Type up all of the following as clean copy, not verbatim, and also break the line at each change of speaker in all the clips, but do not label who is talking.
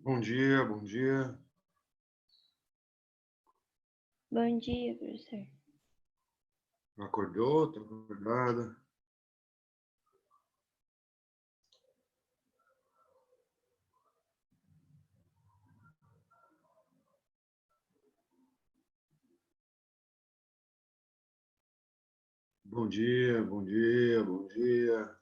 Bom dia, bom dia.
Bom dia, professor.
Acordou? Tá acordada? Bom dia, bom dia, bom dia.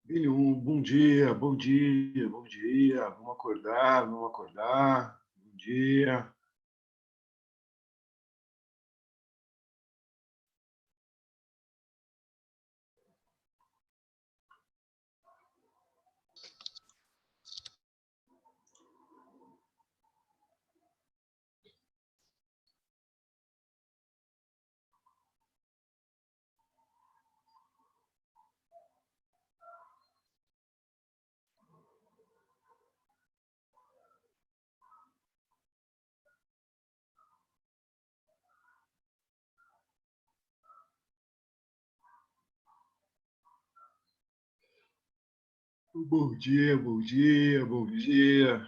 Bom dia, bom dia, bom dia. Vamos acordar, vamos acordar. Bom dia. Bom dia, bom dia, bom dia.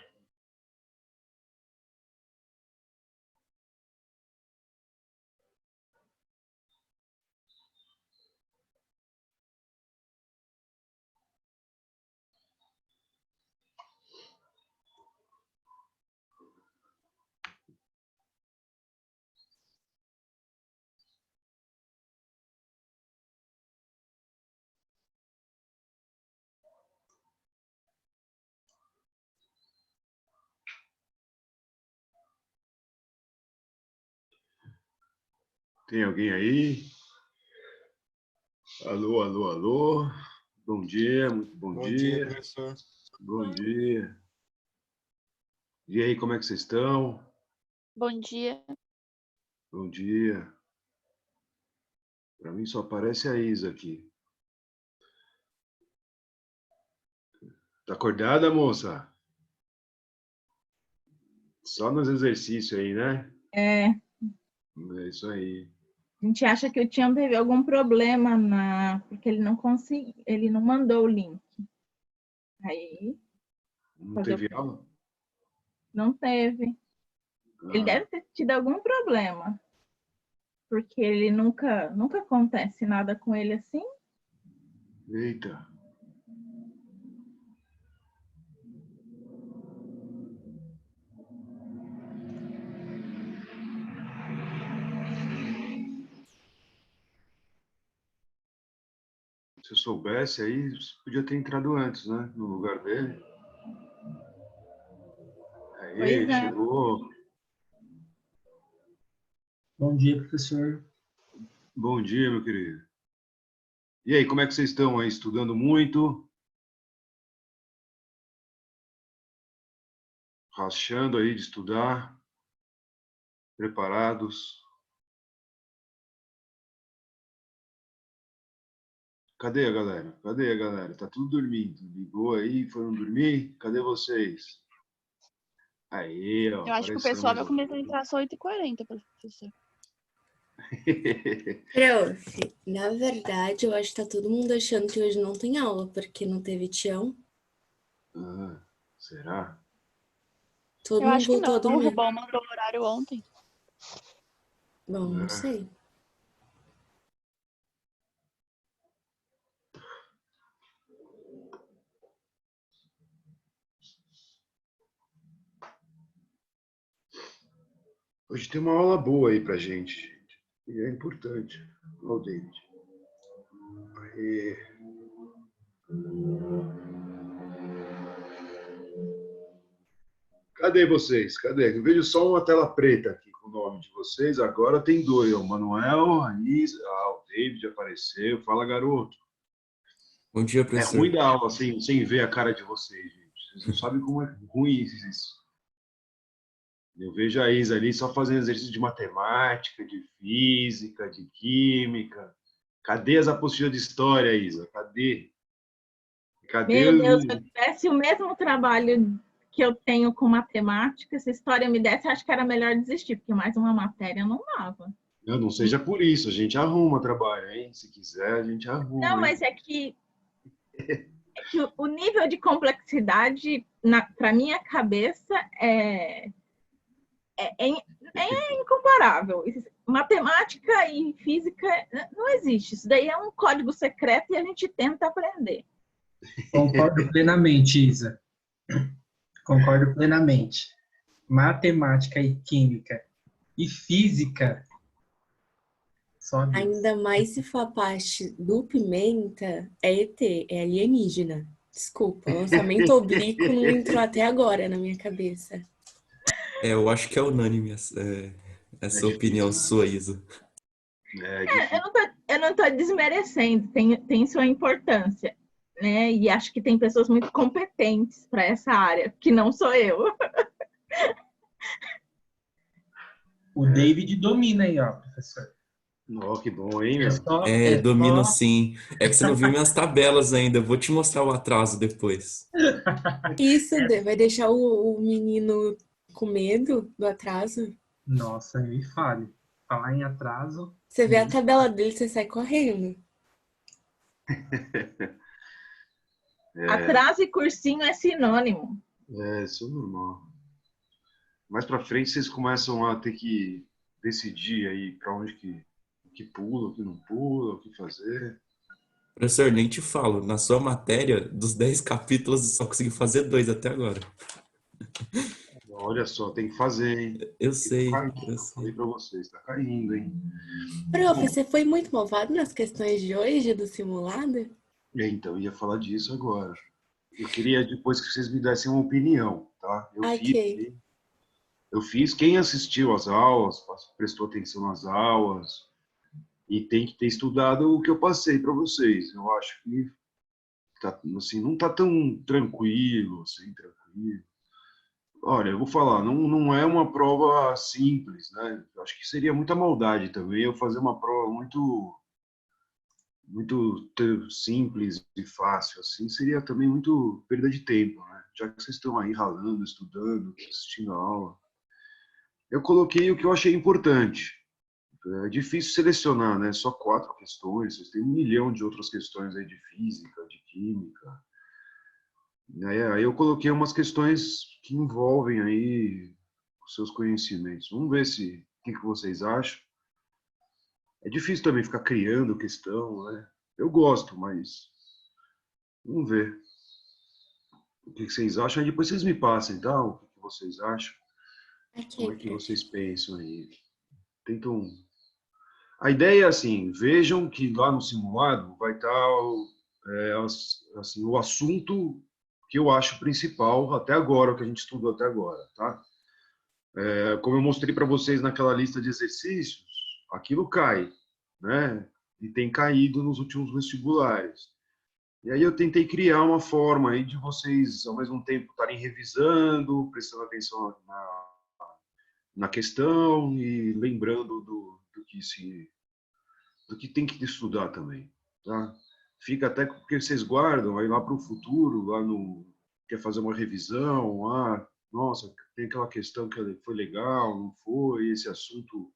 Tem alguém aí? Alô, alô, alô. Bom dia, muito bom
Bom
dia.
dia, professor.
Bom dia. E aí, como é que vocês estão?
Bom dia.
Bom dia. Para mim só aparece a Isa aqui. Tá acordada, moça? Só nos exercícios aí, né?
É,
É isso aí.
a gente acha que o Tião teve algum problema porque ele não conseguiu, ele não mandou o link. Aí,
Não teve aula?
não teve. Ele deve ter tido algum problema, porque ele nunca acontece nada com ele assim.
Eita. Se eu soubesse aí, você podia ter entrado antes, né? No lugar dele. Aí,
Pois é.
chegou.
Bom dia, professor.
Bom dia, meu querido. E aí, como é que vocês estão aí? Estudando muito? Rachando aí de estudar? Preparados? Cadê a galera? Cadê a galera? Tá tudo dormindo. Ligou aí, foram dormir? Cadê vocês? Aí, ó.
Eu acho que o pessoal vai começar a entrar às 8h40, professor.
Prof, na verdade, eu acho que tá todo mundo achando que hoje não tem aula, porque não teve Tião.
Será?
Todo
Eu
mundo
acho que
voltou a
não. O
dormir.
Rubão mandou o horário ontem.
Bom, não sei.
Hoje tem uma aula boa aí pra gente. E é importante. Olha o David. Aí. Cadê vocês? Cadê? Eu vejo só uma tela preta aqui com o nome de vocês. Agora tem dois. O Manuel, a Isa, o David apareceu. Fala, garoto.
Bom dia,
É ruim
professor.
dar aula sem ver a cara de vocês, gente. Vocês não sabem como é ruim isso. Eu vejo a Isa ali só fazendo exercício de matemática, de física, de química. Cadê as apostilas de história, Isa? Cadê? Cadê
Meu Deus,
os...
se eu tivesse o mesmo trabalho que eu tenho com matemática, se a história me desse, acho que era melhor desistir, porque mais uma matéria não dava.
Não seja por isso, a gente arruma trabalho, hein? Se quiser, a gente arruma,
Não,
hein?
mas é que o nível de complexidade, para minha cabeça, é incomparável. Matemática e física não existe. Isso daí é um código secreto e a gente tenta aprender.
Concordo plenamente, Isa. Concordo plenamente. Matemática e química e física, só Deus.
Ainda mais se for a parte do Pimenta, é ET, é alienígena. Desculpa, lançamento oblíquo não entrou até agora na minha cabeça.
Eu acho que é unânime essa opinião
difícil, né?
sua, Isa.
É difícil.
Eu não estou desmerecendo, tem sua importância, né? E acho que tem pessoas muito competentes para essa área, que não sou eu.
O David domina aí, ó, professor.
Ó, que bom, hein,
É
meu?
só,
Domino
só...
sim. É que você não viu minhas tabelas ainda. Eu vou te mostrar o atraso depois.
Isso vai deixar o menino com medo do atraso?
Nossa, me fale. Falar em atraso...
Você vê a tabela dele, você sai correndo.
Atraso e cursinho é sinônimo.
Isso é normal. Mais pra frente, vocês começam a ter que decidir aí pra onde que pula, o que não pula, o que fazer.
Professor, nem te falo. Na sua matéria, dos 10 capítulos, eu só consegui fazer 2 até agora.
Olha só, tem que fazer, hein?
Eu sei,
Tá caindo,
eu
eu falei
sei.
pra vocês, tá caindo, hein?
Prof, você foi muito malvado nas questões de hoje do simulado?
Então, eu ia falar disso agora. Eu queria depois que vocês me dessem uma opinião, tá?
Ok.
Eu fiz, quem assistiu às aulas, prestou atenção nas aulas, e tem que ter estudado o que eu passei para vocês. Eu acho que tá, assim, não está tão tranquilo, assim, tranquilo. Olha, eu vou falar, não é uma prova simples, né? Eu acho que seria muita maldade também eu fazer uma prova muito simples e fácil, assim, seria também muito perda de tempo, né? Já que vocês estão aí ralando, estudando, assistindo a aula. Eu coloquei o que eu achei importante. É difícil selecionar, né? Só 4 questões. Vocês têm 1 milhão de outras questões aí de física, de química. Aí eu coloquei umas questões que envolvem aí os seus conhecimentos. Vamos ver o que vocês acham. É difícil também ficar criando questão, né? Eu gosto, mas vamos ver o que vocês acham. Aí depois vocês me passem, tá? O que vocês acham. Como
Ok,
é que
prof.
vocês pensam aí? Tentam. A ideia é assim, vejam que lá no simulado vai estar assim, o assunto que eu acho principal até agora, o que a gente estudou até agora, tá? Como eu mostrei para vocês naquela lista de exercícios, aquilo cai, né? E tem caído nos últimos vestibulares. E aí eu tentei criar uma forma aí de vocês, ao mesmo tempo, estarem revisando, prestando atenção na questão e lembrando do que tem que estudar também, tá? Fica até porque vocês guardam aí lá para o futuro, quer fazer uma revisão, nossa, tem aquela questão que foi legal, não foi, esse assunto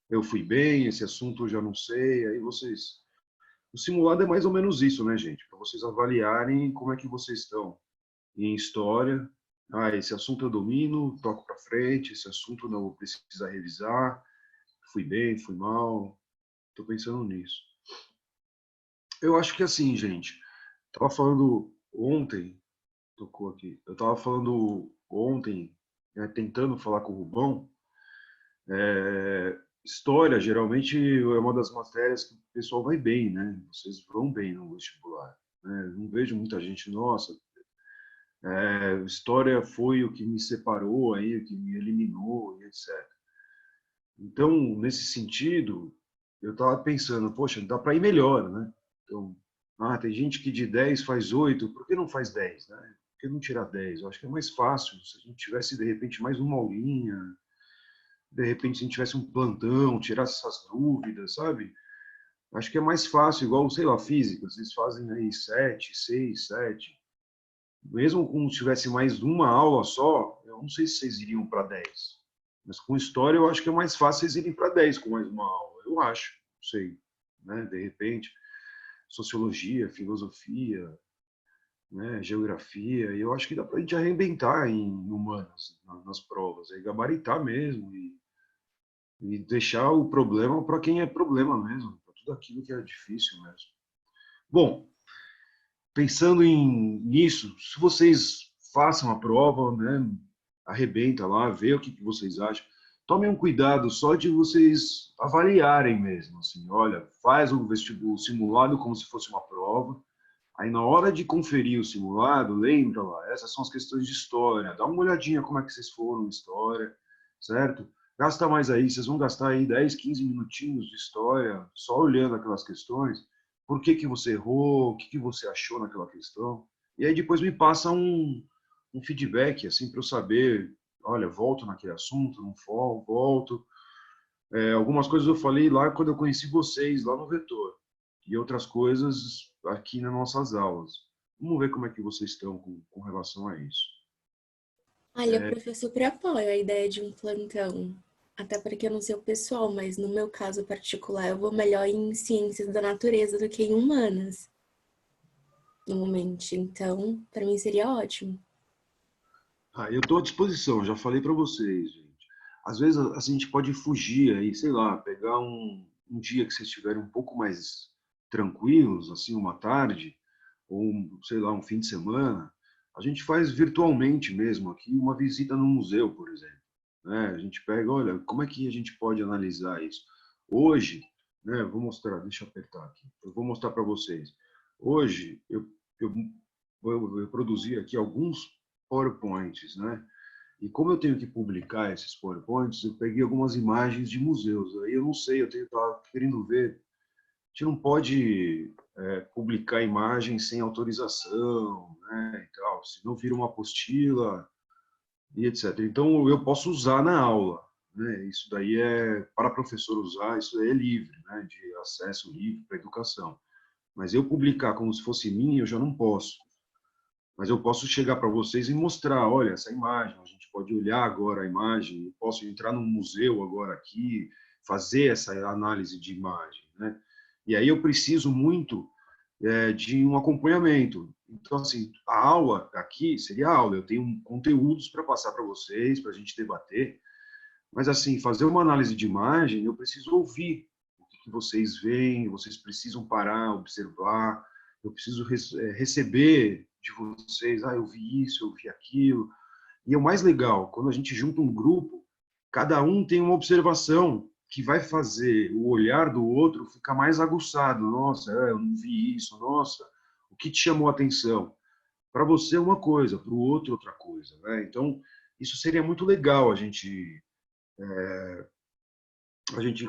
eu fui bem, esse assunto eu já não sei, aí vocês... O simulado é mais ou menos isso, né, gente? Para vocês avaliarem como é que vocês estão em história. Esse assunto eu domino, toco para frente, esse assunto não precisa revisar, fui bem, fui mal, estou pensando nisso. Eu acho que assim, gente, estava falando ontem, tocou aqui, eu estava falando ontem, né, tentando falar com o Rubão, História, geralmente, é uma das matérias que o pessoal vai bem, né? Vocês vão bem no vestibular, né? Não vejo muita gente, nossa, história foi o que me separou aí, o que me eliminou, e etc. Então, nesse sentido, eu estava pensando, poxa, dá para ir melhor, né? Então, tem gente que de 10 faz 8, por que não faz 10, né? Por que não tirar 10? Eu acho que é mais fácil, se a gente tivesse, de repente, mais uma aulinha, de repente, se a gente tivesse um plantão, tirasse essas dúvidas, sabe? Acho que é mais fácil, igual, sei lá, física, vocês fazem aí 7, 6, 7. Mesmo como se tivesse mais uma aula só, eu não sei se vocês iriam para 10. Mas com história eu acho que é mais fácil vocês irem para 10 com mais uma aula. Eu acho, não sei, né? De repente, sociologia, filosofia, né? Geografia, e eu acho que dá para a gente arrebentar em humanas, nas provas, aí gabaritar mesmo e deixar o problema para quem é problema mesmo, para tudo aquilo que é difícil mesmo. Bom, pensando nisso, se vocês façam a prova, né, arrebenta lá, vê o que vocês acham. Tomem um cuidado só de vocês avaliarem mesmo, assim, olha, faz o vestibular simulado como se fosse uma prova. Aí na hora de conferir o simulado, lembra lá, essas são as questões de história. Dá uma olhadinha como é que vocês foram em história, certo? Gasta mais aí, vocês vão gastar aí 10, 15 minutinhos de história só olhando aquelas questões. Por que você errou? O que você achou naquela questão? E aí depois me passa um feedback, assim, para eu saber, olha, volto naquele assunto, não volto. Algumas coisas eu falei lá quando eu conheci vocês, lá no Vetor. E outras coisas aqui nas nossas aulas. Vamos ver como é que vocês estão com relação a isso.
Olha, professor, super apoio a ideia de um plantão. Até porque eu não sei o pessoal, mas no meu caso particular, eu vou melhor em ciências da natureza do que em humanas, no momento. Então, para mim seria ótimo.
Eu estou à disposição, já falei para vocês, gente. Às vezes a gente pode fugir aí, sei lá, pegar um dia que vocês estiverem um pouco mais tranquilos, assim, uma tarde, ou, sei lá, um fim de semana. A gente faz virtualmente mesmo aqui uma visita no museu, por exemplo. Né? A gente pega, olha, como é que a gente pode analisar isso? Hoje, né, vou mostrar, deixa eu apertar aqui, eu vou mostrar para vocês. Hoje, eu produzi aqui alguns PowerPoints, né? E como eu tenho que publicar esses PowerPoints, eu peguei algumas imagens de museus. Aí eu não sei, eu estava querendo ver. A gente não pode publicar imagens sem autorização, né? E tal, senão vira uma apostila e etc. Então eu posso usar na aula, né? Isso daí é para professor usar, isso daí é livre, né? De acesso livre para a educação. Mas eu publicar como se fosse minha, eu já não posso. Mas eu posso chegar para vocês e mostrar, olha, essa imagem, a gente pode olhar agora a imagem, eu posso entrar num museu agora aqui, fazer essa análise de imagem, né? E aí eu preciso muito de um acompanhamento. Então, assim, a aula aqui seria a aula, eu tenho conteúdos para passar para vocês, para a gente debater, mas, assim, fazer uma análise de imagem, eu preciso ouvir o que vocês veem, vocês precisam parar, observar, eu preciso receber de vocês, eu vi isso, eu vi aquilo. E é o mais legal, quando a gente junta um grupo, cada um tem uma observação que vai fazer o olhar do outro ficar mais aguçado. Nossa, eu não vi isso, nossa, o que te chamou a atenção? Para você é uma coisa, para o outro outra coisa, né? Então, isso seria muito legal a gente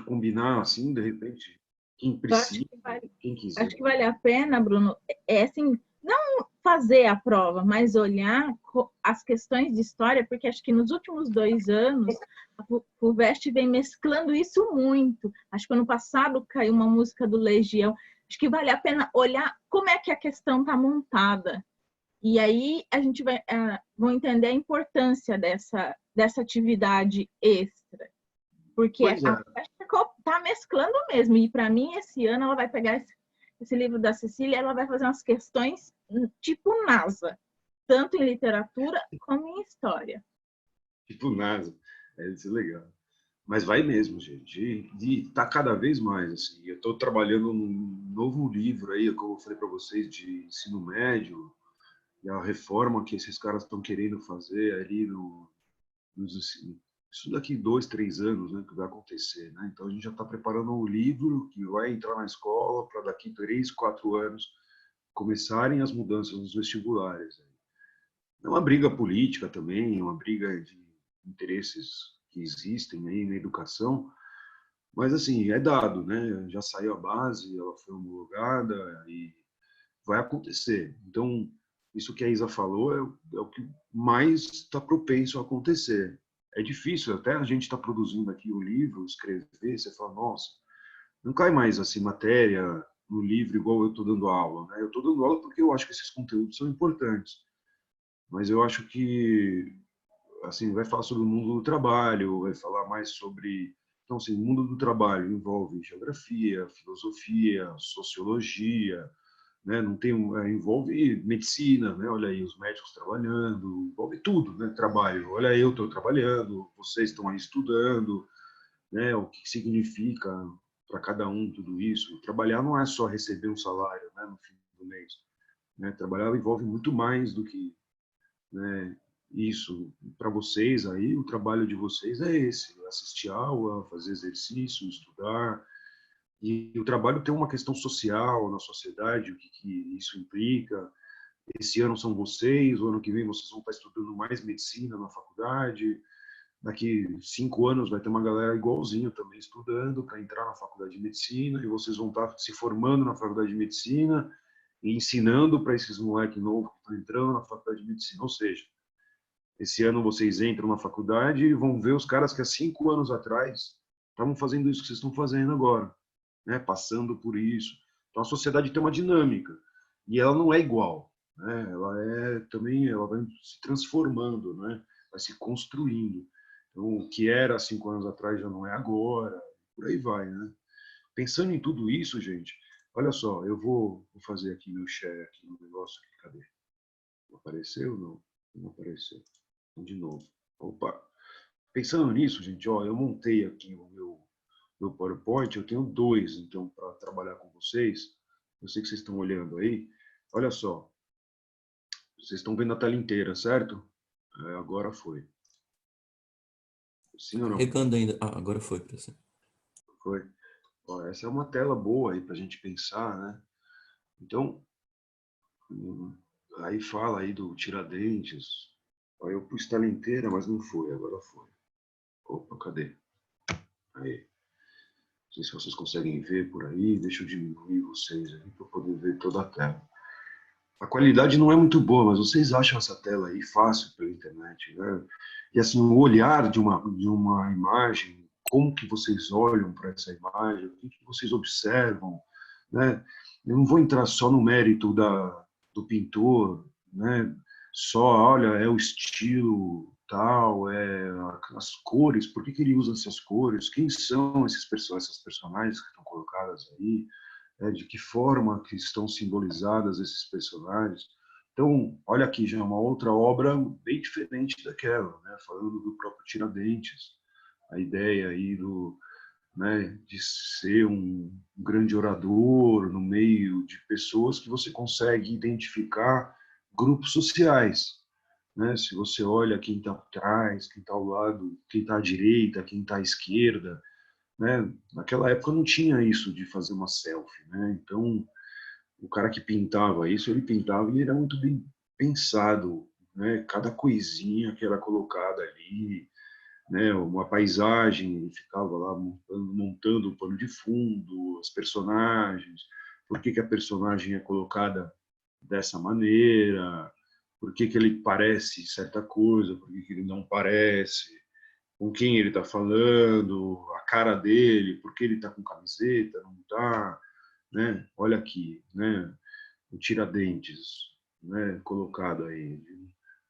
combinar assim, de repente, quem
Eu acho
precisa,
que vale,
quem quiser.
acho que vale a pena, Bruno, assim, não fazer a prova, mas olhar as questões de história, porque acho que nos últimos 2 anos a FUVEST vem mesclando isso muito. Acho que ano passado caiu uma música do Legião. Acho que vale a pena olhar como é que a questão está montada. E aí a gente vai entender a importância dessa atividade extra. Porque
Pois é.
a FUVEST está mesclando mesmo. E para mim, esse ano, ela vai pegar esse livro da Cecília, ela vai fazer umas questões tipo NASA, tanto em literatura como em história.
Tipo NASA, isso é legal. Mas vai mesmo, gente. E tá cada vez mais assim. Eu estou trabalhando num novo livro aí, como eu falei para vocês, de ensino médio e a reforma que esses caras estão querendo fazer ali isso daqui 2, 3 anos, né, que vai acontecer, né? Então a gente já está preparando um livro que vai entrar na escola para daqui 3, 4 anos começarem as mudanças nos vestibulares. É uma briga política também, é uma briga de interesses que existem aí na educação, mas assim, é dado, né? Já saiu a base, ela foi homologada e vai acontecer. Então, isso que a Isa falou é o que mais está propenso a acontecer. É difícil, até a gente está produzindo aqui o livro, escrever, você fala, nossa, não cai mais assim matéria no livro igual eu estou dando aula, né? Eu estou dando aula porque eu acho que esses conteúdos são importantes, mas eu acho que assim vai falar sobre o mundo do trabalho, vai falar mais sobre então assim, o mundo do trabalho envolve geografia, filosofia, sociologia, né? Não tem envolve medicina, né? Olha aí os médicos trabalhando, envolve tudo, né? Trabalho. Olha eu estou trabalhando, vocês estão aí estudando, né? O que significa para cada um tudo isso? Trabalhar não é só receber um salário, né? No fim do mês, né? Trabalhar envolve muito mais do que, né? Isso para vocês aí, o trabalho de vocês é esse: assistir aula, fazer exercício, estudar. E o trabalho tem uma questão social na sociedade, o que isso implica. Esse ano são vocês, o ano que vem vocês vão estar estudando mais medicina na faculdade. Daqui 5 anos vai ter uma galera igualzinha também estudando para entrar na faculdade de medicina, e vocês vão estar se formando na faculdade de medicina e ensinando para esses moleques novos que estão entrando na faculdade de medicina. Ou seja, esse ano vocês entram na faculdade e vão ver os caras que há 5 anos atrás estavam fazendo isso que vocês estão fazendo agora, né? Passando por isso. Então a sociedade tem uma dinâmica e ela não é igual, né? Ela vai se transformando, né? Vai se construindo. Então o que era há 5 anos atrás já não é agora, por aí vai, né? Pensando em tudo isso, gente, olha só, eu vou fazer aqui meu share aqui no negócio aqui, cadê? Apareceu ou não? Não apareceu. De novo. Opa. Pensando nisso, gente, ó, eu montei aqui o meu PowerPoint, eu tenho 2, então, para trabalhar com vocês. Eu sei que vocês estão olhando aí. Olha só. Vocês estão vendo a tela inteira, certo? Agora foi. Sim ou não?
Carregando ainda. Ah, agora foi, professor.
Foi. Ó, essa é uma tela boa aí para a gente pensar, né? Então, aí fala aí do Tiradentes. Ó, eu pus tela inteira, mas não foi, agora foi. Opa, cadê? Aí. Não sei se vocês conseguem ver por aí. Deixa eu diminuir vocês aqui para poder ver toda a tela. A qualidade não é muito boa, mas vocês acham essa tela aí fácil pela internet, né? E assim, o olhar de uma imagem, como que vocês olham para essa imagem, o que vocês observam, né? Eu não vou entrar só no mérito do pintor, né? Só, olha, é o estilo tal, as cores, por que ele usa essas cores, quem são essas personagens que estão colocadas aí, de que forma que estão simbolizadas esses personagens. Então, olha aqui, já é uma outra obra bem diferente daquela, né? Falando do próprio Tiradentes, a ideia aí né, de ser um grande orador no meio de pessoas que você consegue identificar grupos sociais, né? Se você olha quem está atrás, quem está ao lado, quem está à direita, quem está à esquerda, né? Naquela época não tinha isso de fazer uma selfie, né? Então, o cara que pintava isso, ele pintava e era muito bem pensado, né? Cada coisinha que era colocada ali, né? Uma paisagem, ele ficava lá montando o pano de fundo, as personagens, por que a personagem é colocada dessa maneira, por que ele parece certa coisa, por que ele não parece, com quem ele está falando, a cara dele, por que ele está com camiseta, não está, né? Olha aqui, né? O Tiradentes, né? Colocado aí,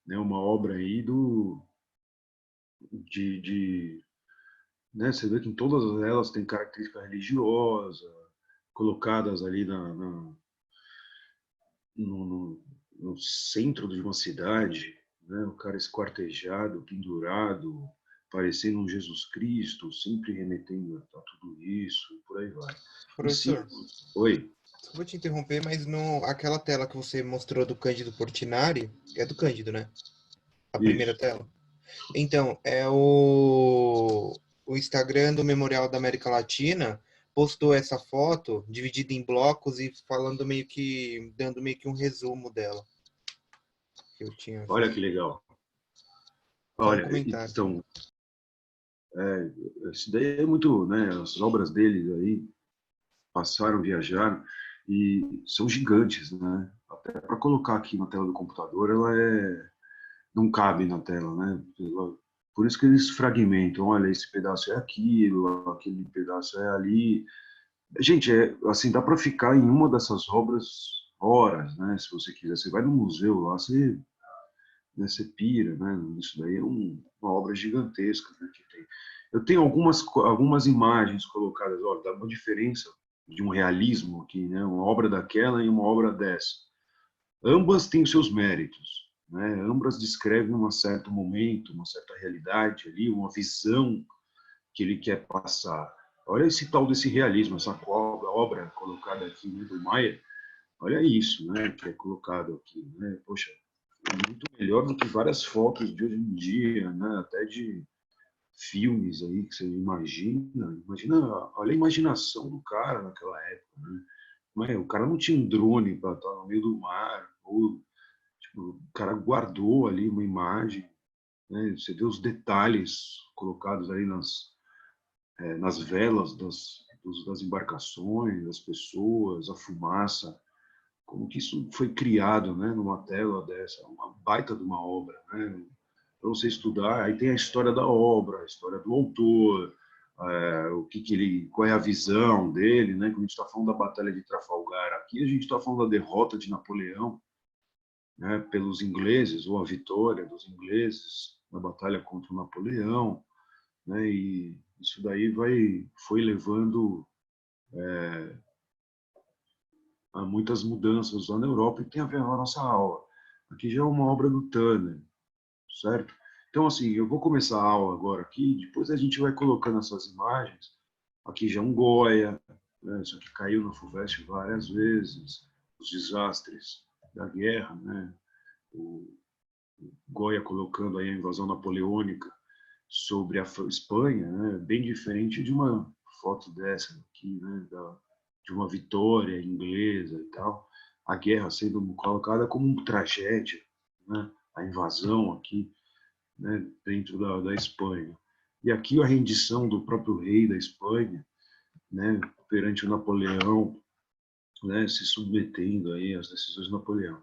né? Uma obra aí né? Você vê que em todas elas tem característica religiosa, colocadas ali no centro de uma cidade, né? O cara esquartejado, pendurado, parecendo um Jesus Cristo, sempre remetendo a tudo isso, e por aí vai.
Professor,
Oi.
vou te interromper, mas aquela tela que você mostrou do Cândido Portinari, é do Cândido, né? A primeira tela. Então, o Instagram do Memorial da América Latina postou essa foto dividida em blocos e falando dando meio que um resumo dela que eu tinha
Olha
visto.
que legal.
Só um
Olha,
comentário.
então, isso daí é muito, né? As obras deles aí passaram, viajaram e são gigantes, né? Até para colocar aqui na tela do computador, não cabe na tela, né? Por isso que eles fragmentam. Olha, esse pedaço é aquilo, aquele pedaço é ali. Gente, assim, dá para ficar em uma dessas obras horas, né? Se você quiser, você vai no museu lá, você pira, né? Isso daí é uma obra gigantesca, né, que tem. Eu tenho algumas imagens colocadas, olha, dá uma diferença de um realismo aqui, né? Uma obra daquela e uma obra dessa. Ambas têm os seus méritos, né? Ambas descrevem um certo momento, uma certa realidade ali, uma visão que ele quer passar. Olha esse tal desse realismo, essa obra colocada aqui, né, do Maia. Olha isso, né, que é colocado aqui, né? Poxa, é muito melhor do que várias fotos de hoje em dia, né? Até de filmes aí que você imagina, olha a imaginação do cara naquela época, né? O cara não tinha um drone para estar no meio do mar, ou tipo, o cara guardou ali uma imagem, né? Você vê os detalhes colocados ali nas velas das embarcações, das pessoas, a fumaça, como que isso foi criado, né, numa tela dessa, uma baita de uma obra, né, para você estudar. Aí tem a história da obra, a história do autor, qual é a visão dele, né? Quando a gente está falando da Batalha de Trafalgar, aqui a gente está falando da derrota de Napoleão, né, pelos ingleses, ou a vitória dos ingleses na batalha contra o Napoleão, né? E isso daí foi levando a muitas mudanças lá na Europa e tem a ver com a nossa aula. Aqui já é uma obra do Turner, certo? Então, assim, eu vou começar a aula agora aqui, depois a gente vai colocando essas imagens. Aqui já é um Goya, né? Isso aqui caiu na FUVEST várias vezes, os desastres da guerra, né? O Goya colocando aí a invasão napoleônica sobre a Espanha, né? Bem diferente de uma foto dessa aqui, né? De uma vitória inglesa e tal. A guerra sendo colocada como uma tragédia, né? A invasão aqui, né? Dentro da Espanha. E aqui a rendição do próprio rei da Espanha, né? Perante o Napoleão, né? Se submetendo aí às decisões de Napoleão.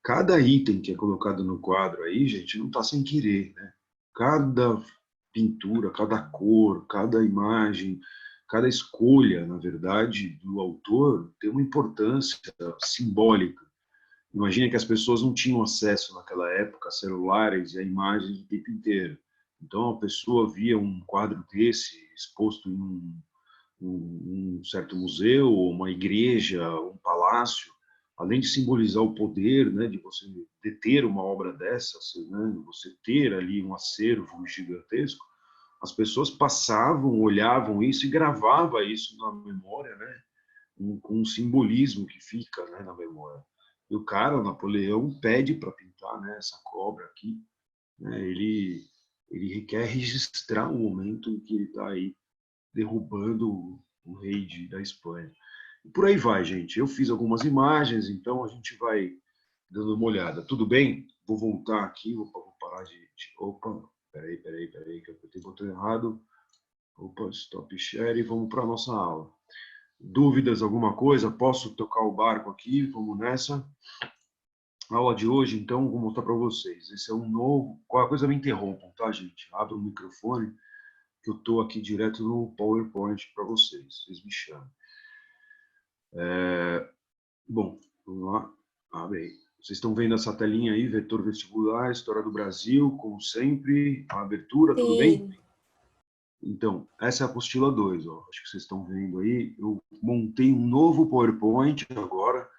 Cada item que é colocado no quadro aí, gente, não está sem querer, né? Cada pintura, cada cor, cada imagem, cada escolha, na verdade, do autor tem uma importância simbólica. Imagina que as pessoas não tinham acesso naquela época a celulares e a imagens o tempo inteiro. Então, a pessoa via um quadro desse exposto em um certo museu, uma igreja, um palácio, além de simbolizar o poder, né, de você deter uma obra dessas, né, você ter ali um acervo gigantesco, as pessoas passavam, olhavam isso e gravavam isso na memória, né, com um simbolismo que fica, né, na memória. E o cara, o Napoleão, pede para pintar, né, essa cobra aqui, né, ele quer registrar o momento em que ele está aí derrubando o rei da Espanha. E por aí vai, gente. Eu fiz algumas imagens, então a gente vai dando uma olhada. Tudo bem? Vou voltar aqui, vou parar de... Opa, peraí, que eu apertei o botão errado. Opa, stop share e vamos para a nossa aula. Dúvidas, alguma coisa? Posso tocar o barco aqui? Vamos nessa. A aula de hoje, então, vou mostrar para vocês. Esse é um novo... Qualquer coisa me interrompam, tá, gente? Abra o microfone, que eu estou aqui direto no PowerPoint para vocês. Vocês me chamam. Bom, vamos lá. Abre aí. Vocês estão vendo essa telinha aí, vetor vestibular, história do Brasil, como sempre, a abertura, tudo bem?
Sim.
Então, essa é a apostila 2, ó. Acho que vocês estão vendo aí. Eu montei um novo PowerPoint agora,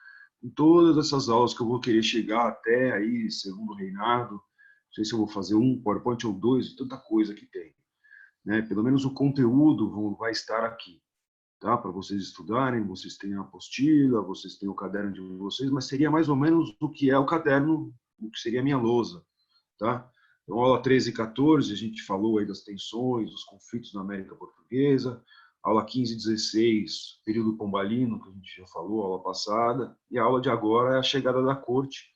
com todas essas aulas que eu vou querer chegar até aí, segundo o Reinaldo. Não sei se eu vou fazer um PowerPoint ou dois, tanta coisa que tem, né? Pelo menos o conteúdo vai estar aqui, tá? Para vocês estudarem, vocês têm a apostila, vocês têm o caderno de vocês, mas seria mais ou menos o que é o caderno, o que seria a minha lousa, tá? Então, aula 13 e 14, a gente falou aí das tensões, dos conflitos na América Portuguesa. Aula 15 e 16, período pombalino, que a gente já falou, aula passada. E a aula de agora é a chegada da corte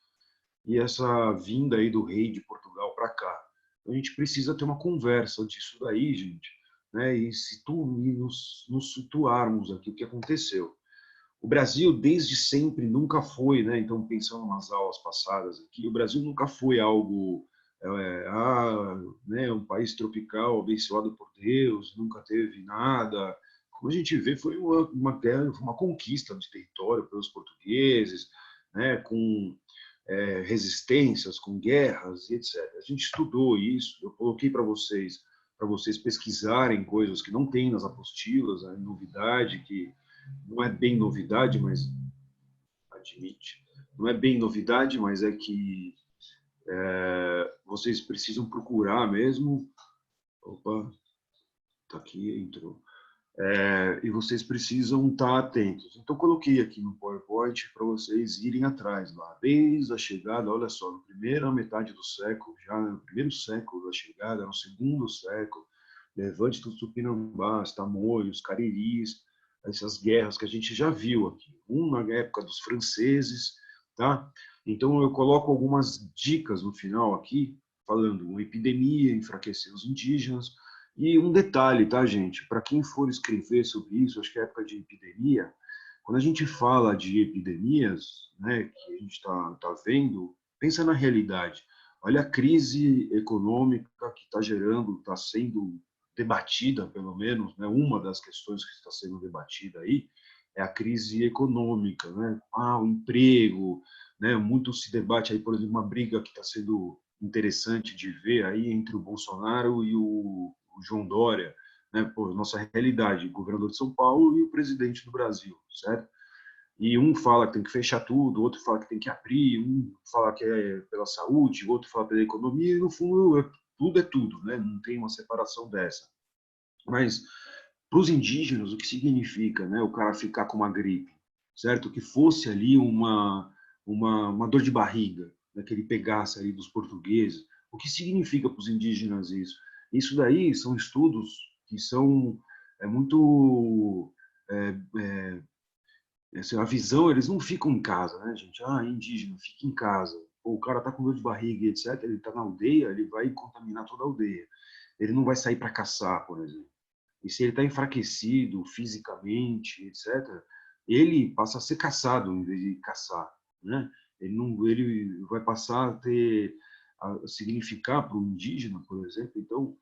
e essa vinda aí do rei de Portugal para cá. Então, a gente precisa ter uma conversa disso daí, gente, né? E nos situarmos aqui o que aconteceu. O Brasil, desde sempre, nunca foi, né? Então, pensando nas aulas passadas aqui, o Brasil nunca foi algo, né, um país tropical abençoado por Deus, nunca teve nada. Como a gente vê, foi uma conquista de território pelos portugueses, né? Com resistências, com guerras e etc. A gente estudou isso, eu coloquei para vocês pesquisarem coisas que não tem nas apostilas, a novidade que não é bem novidade, mas admite, não é bem novidade, mas é que vocês precisam procurar mesmo. Opa, tá aqui, entrou. E vocês precisam estar atentos. Então, coloquei aqui no PowerPoint para vocês irem atrás lá, desde a chegada, olha só, na primeira metade do século, já no primeiro século da chegada, no segundo século, levante dos Tupinambás, Tamoios, Cariris, essas guerras que a gente já viu aqui. Na época dos franceses, tá? Então, eu coloco algumas dicas no final aqui, falando uma epidemia enfraqueceu os indígenas. E um detalhe, tá, gente? Para quem for escrever sobre isso, acho que é época de epidemia, quando a gente fala de epidemias, né, que a gente está vendo, pensa na realidade. Olha a crise econômica que está gerando, está sendo debatida, pelo menos, né, uma das questões que está sendo debatida aí é a crise econômica, né? O emprego, né? Muito se debate aí, por exemplo, uma briga que está sendo interessante de ver aí entre o Bolsonaro e o João Dória, né? Pô, nossa realidade, o governador de São Paulo e o presidente do Brasil, certo? E um fala que tem que fechar tudo, outro fala que tem que abrir, um fala que é pela saúde, outro fala pela economia, e no fundo tudo é tudo, né? Não tem uma separação dessa. Mas para os indígenas, o que significa, né, o cara ficar com uma gripe, certo? Que fosse ali uma dor de barriga, né, que ele pegasse ali dos portugueses. O que significa para os indígenas isso? Isso daí são estudos que são muito a visão, eles não ficam em casa, né, gente? Indígena, fica em casa. Pô, o cara tá com dor de barriga, etc. Ele tá na aldeia, ele vai contaminar toda a aldeia. Ele não vai sair para caçar, por exemplo. E se ele está enfraquecido fisicamente, etc., ele passa a ser caçado em vez de caçar, né? Ele vai passar a significar para o indígena, por exemplo, então,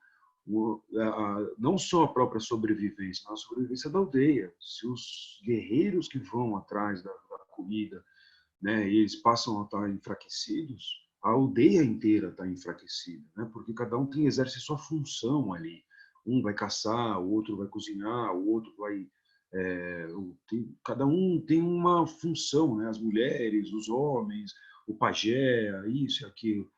não só a própria sobrevivência, mas a sobrevivência da aldeia. Se os guerreiros que vão atrás da comida, né, eles passam a estar enfraquecidos, a aldeia inteira está enfraquecida, né? Porque cada um exerce sua função ali. Um vai caçar, o outro vai cozinhar, o outro vai... cada um tem uma função, né? As mulheres, os homens, o pajé, isso e aquilo.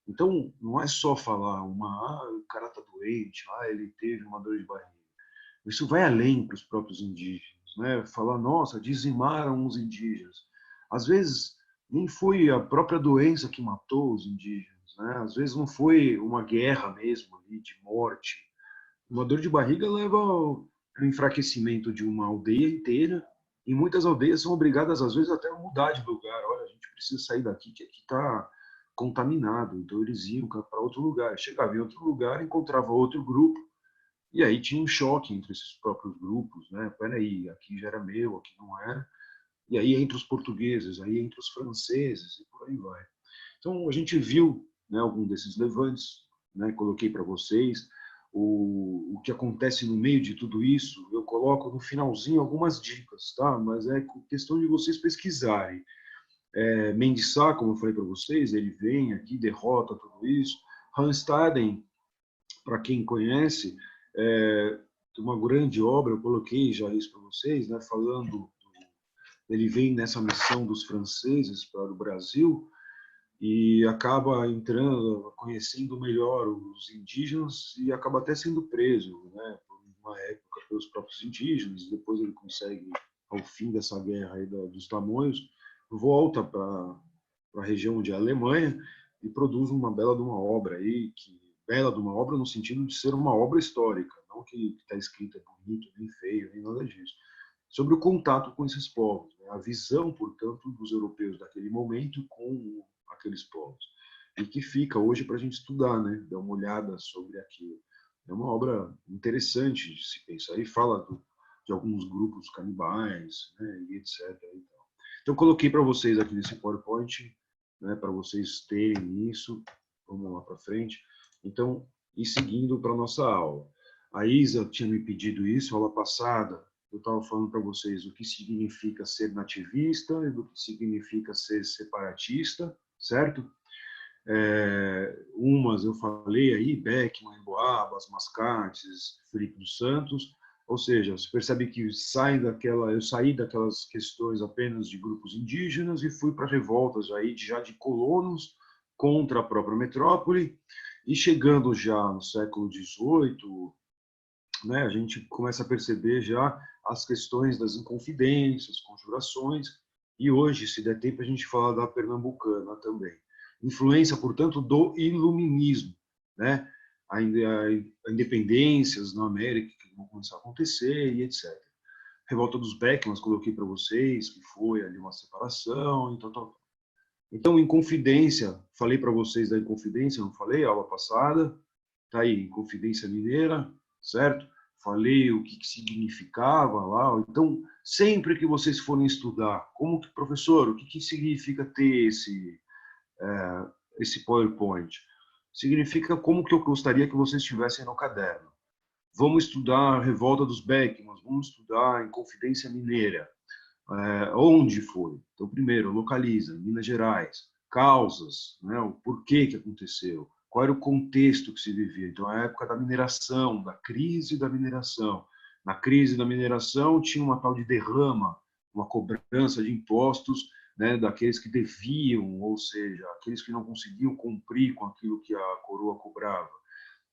Então, não é só falar o cara está doente, ele teve uma dor de barriga. Isso vai além para os próprios indígenas, né? Falar, nossa, dizimaram os indígenas. Às vezes, nem foi a própria doença que matou os indígenas, né? Às vezes não foi uma guerra mesmo ali, de morte. Uma dor de barriga leva ao enfraquecimento de uma aldeia inteira, e muitas aldeias são obrigadas, às vezes, até a mudar de lugar. Olha, a gente precisa sair daqui, que aqui está contaminado. Então, eles iam para outro lugar. Chegava em outro lugar, encontrava outro grupo, e aí tinha um choque entre esses próprios grupos, né? Peraí, aqui já era meu, aqui não era. E aí entre os portugueses, aí entre os franceses, e por aí vai. Então, a gente viu, né, algum desses levantes, né? Coloquei para vocês o que acontece no meio de tudo isso. Eu coloco no finalzinho algumas dicas, tá? Mas é questão de vocês pesquisarem. Mendes Sá, como eu falei para vocês, ele vem aqui, derrota tudo isso. Randstaden, para quem conhece, uma grande obra, eu coloquei já isso para vocês, né, falando, ele vem nessa missão dos franceses para o Brasil e acaba entrando, conhecendo melhor os indígenas e acaba até sendo preso, né, por uma época pelos próprios indígenas. Depois ele consegue, ao fim dessa guerra aí dos Tamoios, volta para a região de Alemanha e produz uma bela de uma obra aí, bela de uma obra no sentido de ser uma obra histórica, não que está escrita bonito, nem feio, nem nada disso. Sobre o contato com esses povos, né? A visão, portanto, dos europeus daquele momento com aqueles povos. E que fica hoje para a gente estudar, né? Dar uma olhada sobre aquilo. É uma obra interessante de se pensar. E fala de alguns grupos canibais, né? E etc. Então, coloquei para vocês aqui nesse PowerPoint, né? Para vocês terem isso. Vamos lá para frente. Então, e seguindo para a nossa aula. A Isa tinha me pedido isso, aula passada. Eu estava falando para vocês o que significa ser nativista e do que significa ser separatista, certo? Umas eu falei aí, Beckman, Emboabas, Mascates, Felipe dos Santos, ou seja, você percebe que eu saí daquelas questões apenas de grupos indígenas e fui para revoltas aí já de colonos contra a própria metrópole, e chegando já no século XVIII, né, a gente começa a perceber já as questões das inconfidências, conjurações, e hoje, se der tempo, a gente fala da pernambucana também. Influência, portanto, do iluminismo, né? A independências na América que vão começar a acontecer e etc. Revolta dos Beckmans, coloquei para vocês, que foi ali uma separação, Então, Inconfidência, falei para vocês da Inconfidência, não falei? Aula passada, tá aí, Inconfidência Mineira, certo? Falei o que significava lá. Então, sempre que vocês forem estudar, professor, o que significa ter esse PowerPoint? Significa como que eu gostaria que vocês tivessem no caderno. Vamos estudar a Revolta dos Beckmans, vamos estudar a Inconfidência Mineira. Onde foi? Então, primeiro, localiza, Minas Gerais, causas, né, o porquê que aconteceu, qual era o contexto que se vivia. Então, a época da mineração, da crise da mineração. Na crise da mineração, tinha uma tal de derrama, uma cobrança de impostos, né, daqueles que deviam, ou seja, aqueles que não conseguiam cumprir com aquilo que a coroa cobrava.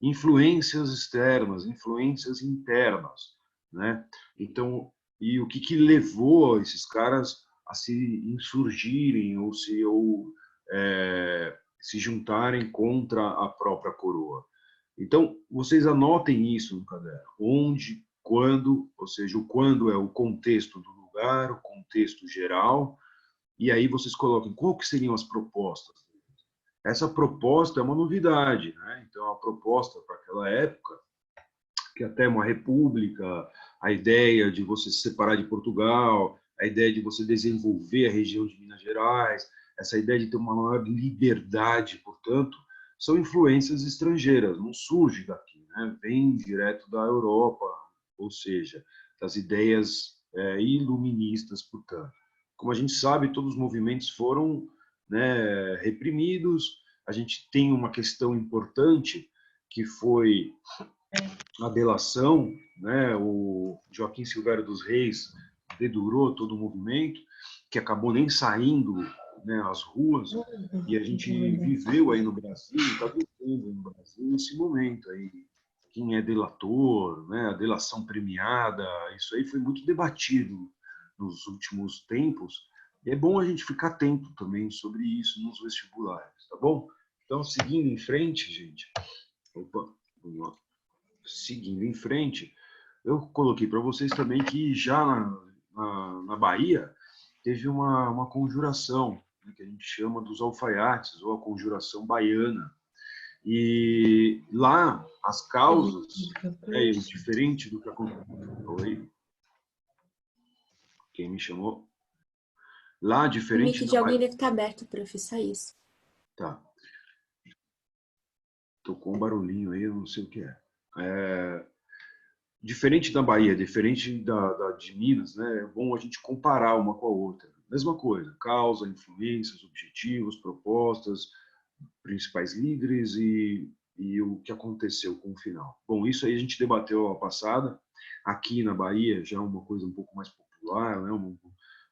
Influências externas, influências internas, né? Então, e o que levou esses caras a se insurgirem ou se juntarem contra a própria coroa. Então, vocês anotem isso no caderno. Onde, quando, ou seja, o quando é o contexto do lugar, o contexto geral, e aí vocês colocam qual que seriam as propostas. Essa proposta é uma novidade, né? Então, a proposta para aquela época, que até uma república, a ideia de você se separar de Portugal, a ideia de você desenvolver a região de Minas Gerais, essa ideia de ter uma maior liberdade, portanto, são influências estrangeiras, não surge daqui, né? Vem direto da Europa, ou seja, das ideias iluministas, portanto. Como a gente sabe, todos os movimentos foram, né, reprimidos. A gente tem uma questão importante que foi a delação, né? O Joaquim Silvério dos Reis dedurou todo o movimento, que acabou nem saindo, né, às ruas, e a gente viveu aí no Brasil, está vivendo no Brasil esse momento aí, quem é delator, né, a delação premiada, isso aí foi muito debatido nos últimos tempos, e é bom a gente ficar atento também sobre isso nos vestibulares, tá bom? Então, seguindo em frente, gente, opa, vamos lá. Seguindo em frente, eu coloquei para vocês também que já na Bahia teve uma conjuração, né, que a gente chama dos alfaiates, ou a conjuração baiana. E lá, as causas, diferente do que aconteceu. Oi? Quem me chamou? Lá,
O
diferente
mic de alguém deve estar aberto, professor, isso.
Tá. Tocou um barulhinho aí, eu não sei o que é. Diferente da Bahia, diferente de Minas, né, é bom a gente comparar uma com a outra. Mesma coisa, causa, influências, objetivos, propostas, principais líderes e o que aconteceu com o final. Bom, isso aí a gente debateu a passada. Aqui na Bahia já é uma coisa um pouco mais popular, né,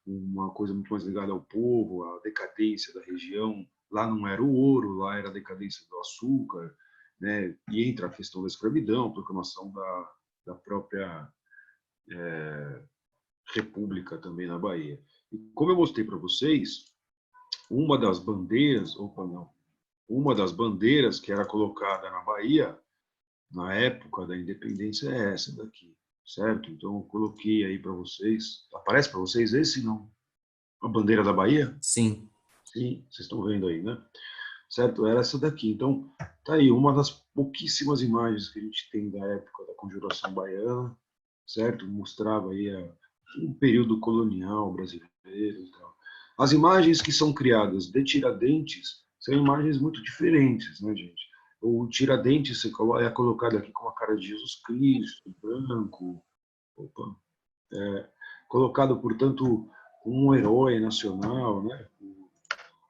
uma coisa muito mais ligada ao povo, à decadência da região. Lá não era o ouro, lá era a decadência do açúcar, né, e entra a questão da escravidão, a proclamação da própria república também na Bahia. E como eu mostrei para vocês, uma das bandeiras, opa, não, uma das bandeiras que era colocada na Bahia, na época da independência, é essa daqui, certo? Então, eu coloquei aí para vocês. Aparece para vocês esse, não? A bandeira da Bahia?
Sim.
Sim, vocês estão vendo aí, né? Certo? Era essa daqui. Então, tá aí uma das pouquíssimas imagens que a gente tem da época da Conjuração Baiana, certo? Mostrava aí um período colonial brasileiro e tal. As imagens que são criadas de Tiradentes são imagens muito diferentes, né, gente? O Tiradentes é colocado aqui com a cara de Jesus Cristo, branco, opa, colocado, portanto, como um herói nacional, né?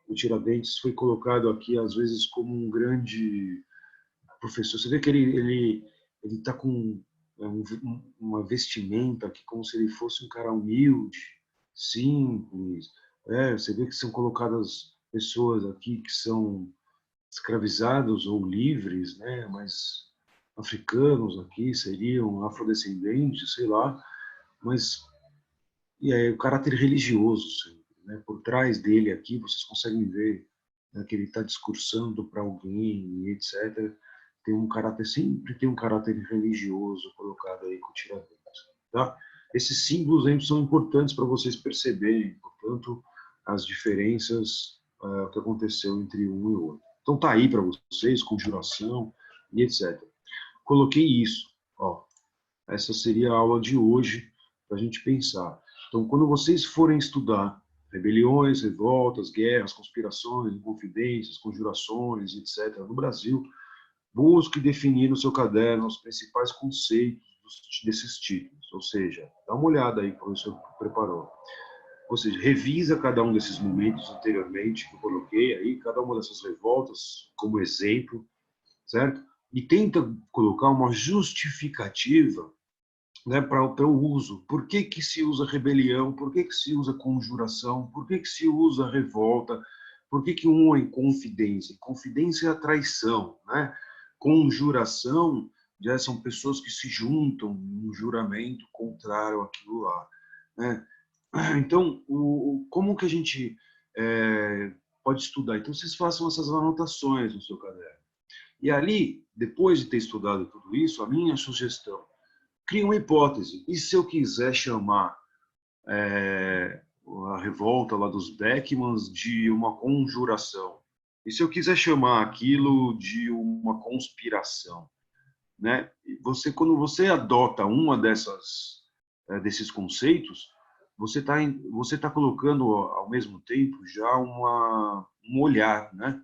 O Tiradentes foi colocado aqui, às vezes, como um grande professor. Você vê que ele está com uma vestimenta aqui como se ele fosse um cara humilde, simples. Você vê que são colocadas pessoas aqui que são escravizados ou livres, né? Mas africanos aqui seriam afrodescendentes, sei lá. Mas e aí o caráter religioso sempre, né? Por trás dele aqui vocês conseguem ver, né, que ele está discursando para alguém, etc. Tem um caráter, sempre tem um caráter religioso colocado aí com o Tiradentes, tá? Esses símbolos aí são importantes para vocês perceberem, portanto, as diferenças que aconteceu entre um e outro. Então tá aí para vocês, conjuração e etc. Coloquei isso, ó. Essa seria a aula de hoje para a gente pensar. Então, quando vocês forem estudar rebeliões, revoltas, guerras, conspirações, inconfidências, conjurações, etc., no Brasil, busque definir no seu caderno os principais conceitos desses títulos. Ou seja, dá uma olhada aí que o professor preparou. Ou seja, revisa cada um desses momentos anteriormente que eu coloquei aí, cada uma dessas revoltas como exemplo, certo? E tenta colocar uma justificativa, né, para o uso. Por que que se usa rebelião? Por que que se usa conjuração? Por que que se usa revolta? Por que que um é confidência? Confidência é a traição, né? Conjuração já são pessoas que se juntam num juramento contrário àquilo lá, né? Então, como que a gente pode estudar? Então, vocês façam essas anotações no seu caderno. E ali, depois de ter estudado tudo isso, a minha sugestão, cria uma hipótese. E se eu quiser chamar a revolta lá dos Beckmans de uma conjuração? E se eu quiser chamar aquilo de uma conspiração? Né? Quando você adota uma desses conceitos, você tá colocando ao mesmo tempo já um olhar, né?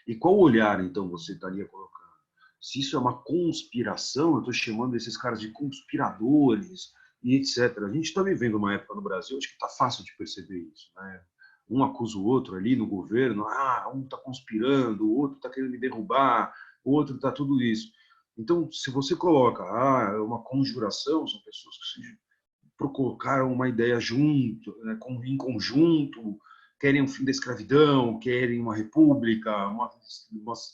E qual olhar, então, você estaria colocando? Se isso é uma conspiração, eu estou chamando esses caras de conspiradores e etc. A gente está vivendo uma época no Brasil, acho que está fácil de perceber isso, né? Um acusa o outro ali no governo, um está conspirando, o outro está querendo me derrubar, o outro está tudo isso. Então, se você coloca, é uma conjuração, são pessoas que se colocaram uma ideia junto, né, em conjunto, querem o fim da escravidão, querem uma república,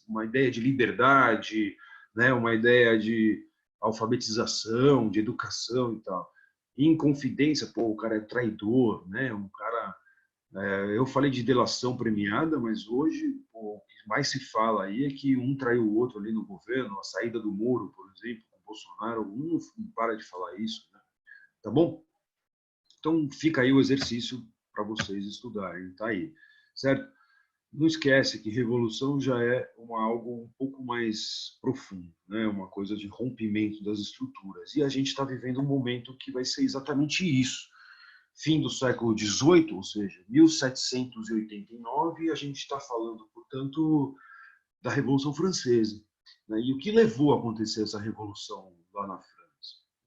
uma ideia de liberdade, né, uma ideia de alfabetização, de educação e tal. E em confidência, o cara é traidor, né, um cara... eu falei de delação premiada, mas hoje o que mais se fala aí é que um traiu o outro ali no governo, a saída do Moro, por exemplo, com o Bolsonaro, um não para de falar isso, né? Tá bom? Então, fica aí o exercício para vocês estudarem, tá aí, certo? Não esquece que revolução já é algo um pouco mais profundo, né? Uma coisa de rompimento das estruturas. E a gente está vivendo um momento que vai ser exatamente isso. Fim do século XVIII, ou seja, 1789, e a gente está falando, portanto, da Revolução Francesa, né? E o que levou a acontecer essa revolução lá na França?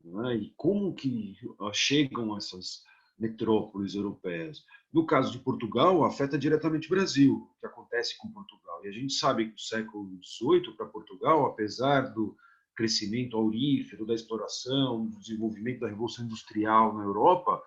Né? E como que chegam essas metrópoles europeias? No caso de Portugal, afeta diretamente o Brasil, o que acontece com Portugal. E a gente sabe que o século XVIII para Portugal, apesar do crescimento aurífero, da exploração, do desenvolvimento da Revolução Industrial na Europa,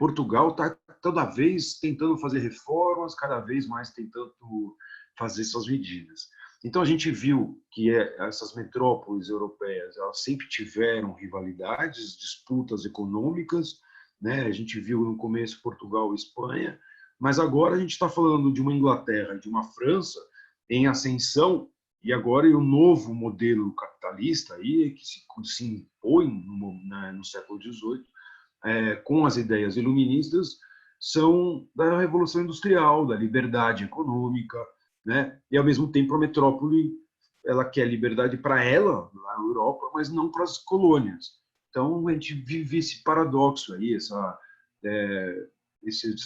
Portugal está toda vez tentando fazer reformas, cada vez mais tentando fazer suas medidas. Então, a gente viu que essas metrópoles europeias elas sempre tiveram rivalidades, disputas econômicas, né? A gente viu no começo Portugal e Espanha, mas agora a gente está falando de uma Inglaterra e de uma França em ascensão, e agora o novo modelo capitalista aí, que se impõe no século XVIII, com as ideias iluministas, são da Revolução Industrial, da liberdade econômica, né? E, ao mesmo tempo, a metrópole ela quer liberdade para ela, na Europa, mas não para as colônias. Então, a gente vive esse paradoxo aí, essa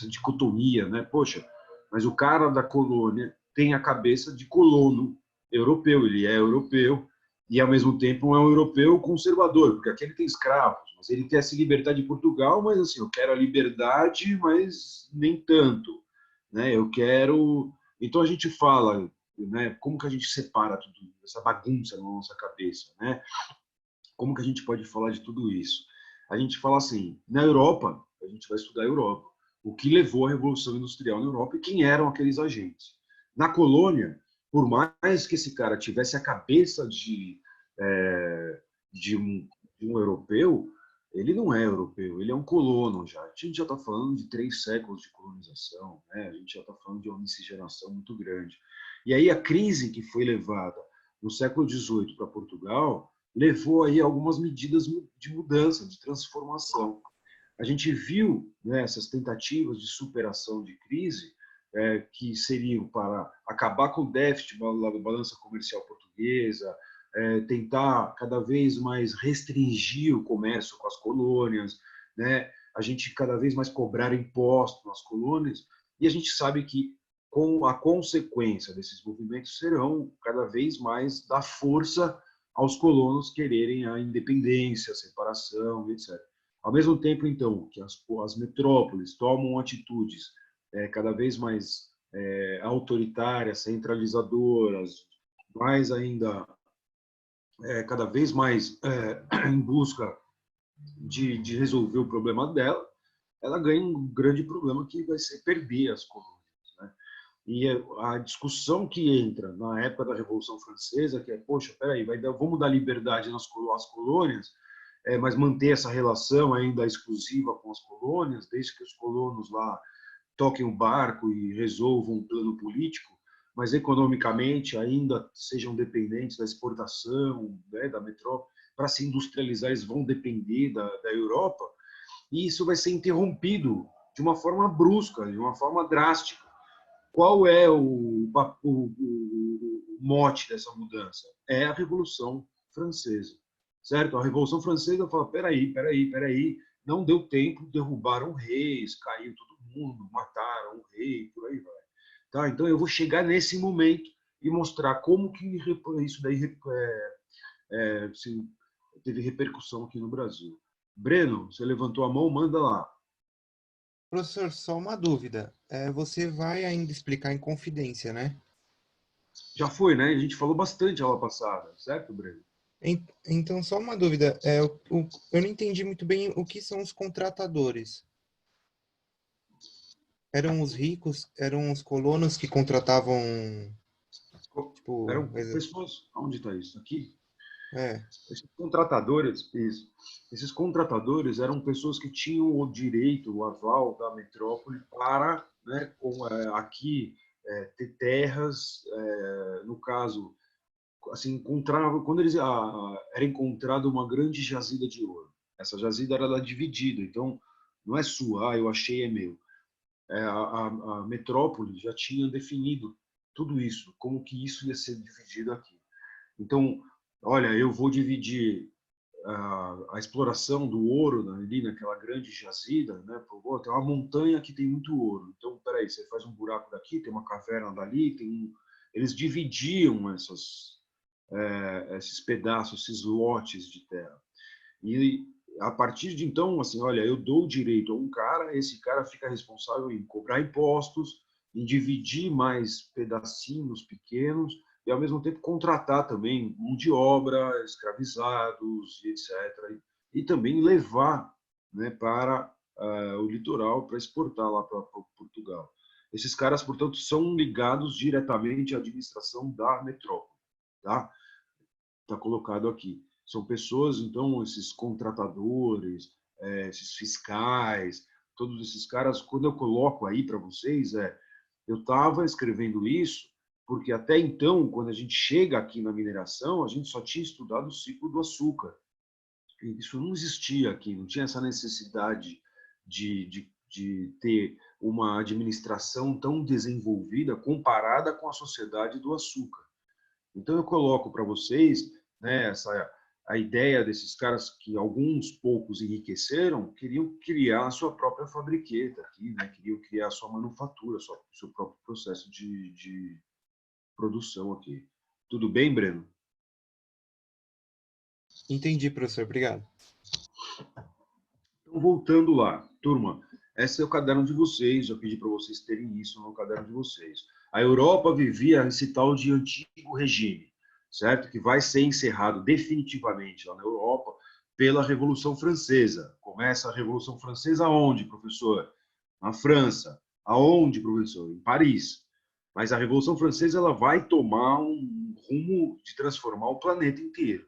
dicotomia, né? Poxa, mas o cara da colônia tem a cabeça de colono europeu, ele é europeu, e ao mesmo tempo é um europeu conservador, porque aqui ele tem escravos, mas ele quer se libertar de Portugal, mas assim, eu quero a liberdade, mas nem tanto, né? Eu quero... Então a gente fala, né, como que a gente separa tudo, essa bagunça na nossa cabeça, né? Como que a gente pode falar de tudo isso? A gente fala assim, na Europa, a gente vai estudar a Europa, o que levou à Revolução Industrial na Europa e quem eram aqueles agentes. Na colônia, por mais que esse cara tivesse a cabeça de um europeu, ele não é europeu, ele é um colono já. A gente já está falando de 3 séculos de colonização, né? A gente já está falando de uma miscigenação muito grande. E aí a crise que foi levada no século XVIII para Portugal levou aí algumas medidas de mudança, de transformação. A gente viu, né, essas tentativas de superação de crise, que seriam para acabar com o déficit da balança comercial portuguesa, tentar cada vez mais restringir o comércio com as colônias, né? A gente cada vez mais cobrar impostos nas colônias, e a gente sabe que com a consequência desses movimentos serão cada vez mais dar força aos colonos quererem a independência, a separação, etc. Ao mesmo tempo, então, que as metrópoles tomam atitudes cada vez mais autoritárias, centralizadoras, mais ainda, cada vez mais em busca de resolver o problema dela, ela ganha um grande problema que vai ser perder as colônias, né? E a discussão que entra na época da Revolução Francesa, que é, poxa, peraí, vamos dar liberdade nas colônias, mas manter essa relação ainda exclusiva com as colônias, desde que os colonos lá toquem o barco e resolvam um plano político, mas economicamente ainda sejam dependentes da exportação, né, da metrópole. Para se industrializar, eles vão depender da Europa, e isso vai ser interrompido de uma forma brusca, de uma forma drástica. Qual é o mote dessa mudança? É a Revolução Francesa, certo? A Revolução Francesa fala, peraí, não deu tempo, derrubaram reis, caiu todo mundo, mataram o rei, por aí vai. Tá? Então eu vou chegar nesse momento e mostrar como que isso daí teve repercussão aqui no Brasil. Breno, você levantou a mão, manda lá.
Professor, só uma dúvida. Você vai ainda explicar em confidência, né?
Já foi, né? A gente falou bastante a aula passada, certo, Breno?
Então, só uma dúvida. Eu não entendi muito bem o que são os contratadores. Eram os ricos, eram os colonos que contratavam, tipo...
Eram pessoas... Onde está isso? Aqui?
É.
Esses contratadores, esses contratadores eram pessoas que tinham o direito, o aval da metrópole para, né, aqui, ter terras, no caso, assim, quando era encontrada uma grande jazida de ouro. Essa jazida era dividida, então não é sua, eu achei, é meu. A metrópole já tinha definido tudo isso, como que isso ia ser dividido aqui. Então, olha, eu vou dividir a exploração do ouro ali naquela grande jazida, né? Tem uma montanha que tem muito ouro. Então, peraí, você faz um buraco daqui, tem uma caverna dali, eles dividiam esses pedaços, esses lotes de terra. E a partir de então, assim, olha, eu dou o direito a um cara, esse cara fica responsável em cobrar impostos, em dividir mais pedacinhos pequenos e, ao mesmo tempo, contratar também mão de obra, escravizados, etc. E também levar, né, para o litoral para exportar lá para Portugal. Esses caras, portanto, são ligados diretamente à administração da metrópole, tá? Está colocado aqui. São pessoas, então, esses contratadores, esses fiscais, todos esses caras, quando eu coloco aí para vocês, eu estava escrevendo isso porque até então, quando a gente chega aqui na mineração, a gente só tinha estudado o ciclo do açúcar. Isso não existia aqui, não tinha essa necessidade de ter uma administração tão desenvolvida comparada com a sociedade do açúcar. Então, eu coloco para vocês, né, a ideia desses caras que alguns poucos enriqueceram, queriam criar a sua própria fabriqueta aqui, né, queriam criar a sua manufatura, o seu próprio processo de produção aqui. Tudo bem, Breno?
Entendi, professor. Obrigado.
Então, voltando lá, turma, esse é o caderno de vocês, já pedi para vocês terem isso no caderno de vocês. A Europa vivia esse tal de antigo regime, certo? Que vai ser encerrado definitivamente lá na Europa pela Revolução Francesa. Começa a Revolução Francesa aonde, professor? Na França. Aonde, professor? Em Paris. Mas a Revolução Francesa ela vai tomar um rumo de transformar o planeta inteiro.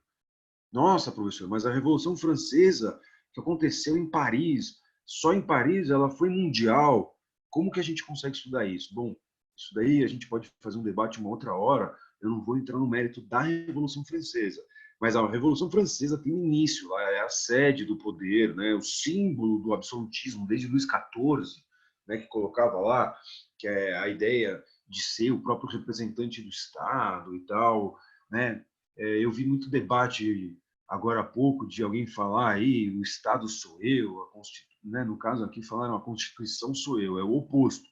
Nossa, professor, mas a Revolução Francesa que aconteceu em Paris, só em Paris ela foi mundial. Como que a gente consegue estudar isso? Bom, isso daí a gente pode fazer um debate uma outra hora. Eu não vou entrar no mérito da Revolução Francesa, mas a Revolução Francesa tem um início, lá é a sede do poder, né? O símbolo do absolutismo desde Luís XIV, né? Que colocava lá que é a ideia de ser o próprio representante do Estado e tal, né? Eu vi muito debate agora há pouco de alguém falar aí o Estado sou eu, né? No caso aqui falaram a Constituição sou eu, é o oposto,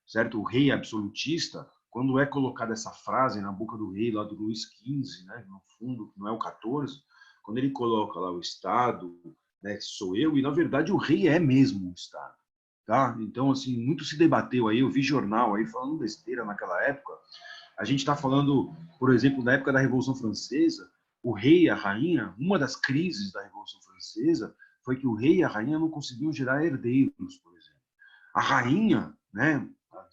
certo? O rei absolutista, quando é colocada essa frase na boca do rei lá do Luís XV, né? No fundo, não é o XIV, quando ele coloca lá o Estado, né? Sou eu, e na verdade o rei é mesmo o Estado, tá? Então, assim, muito se debateu aí, eu vi jornal aí falando besteira naquela época. A gente está falando, por exemplo, da época da Revolução Francesa, o rei e a rainha, uma das crises da Revolução Francesa foi que o rei e a rainha não conseguiam gerar herdeiros, por exemplo. A rainha, né, a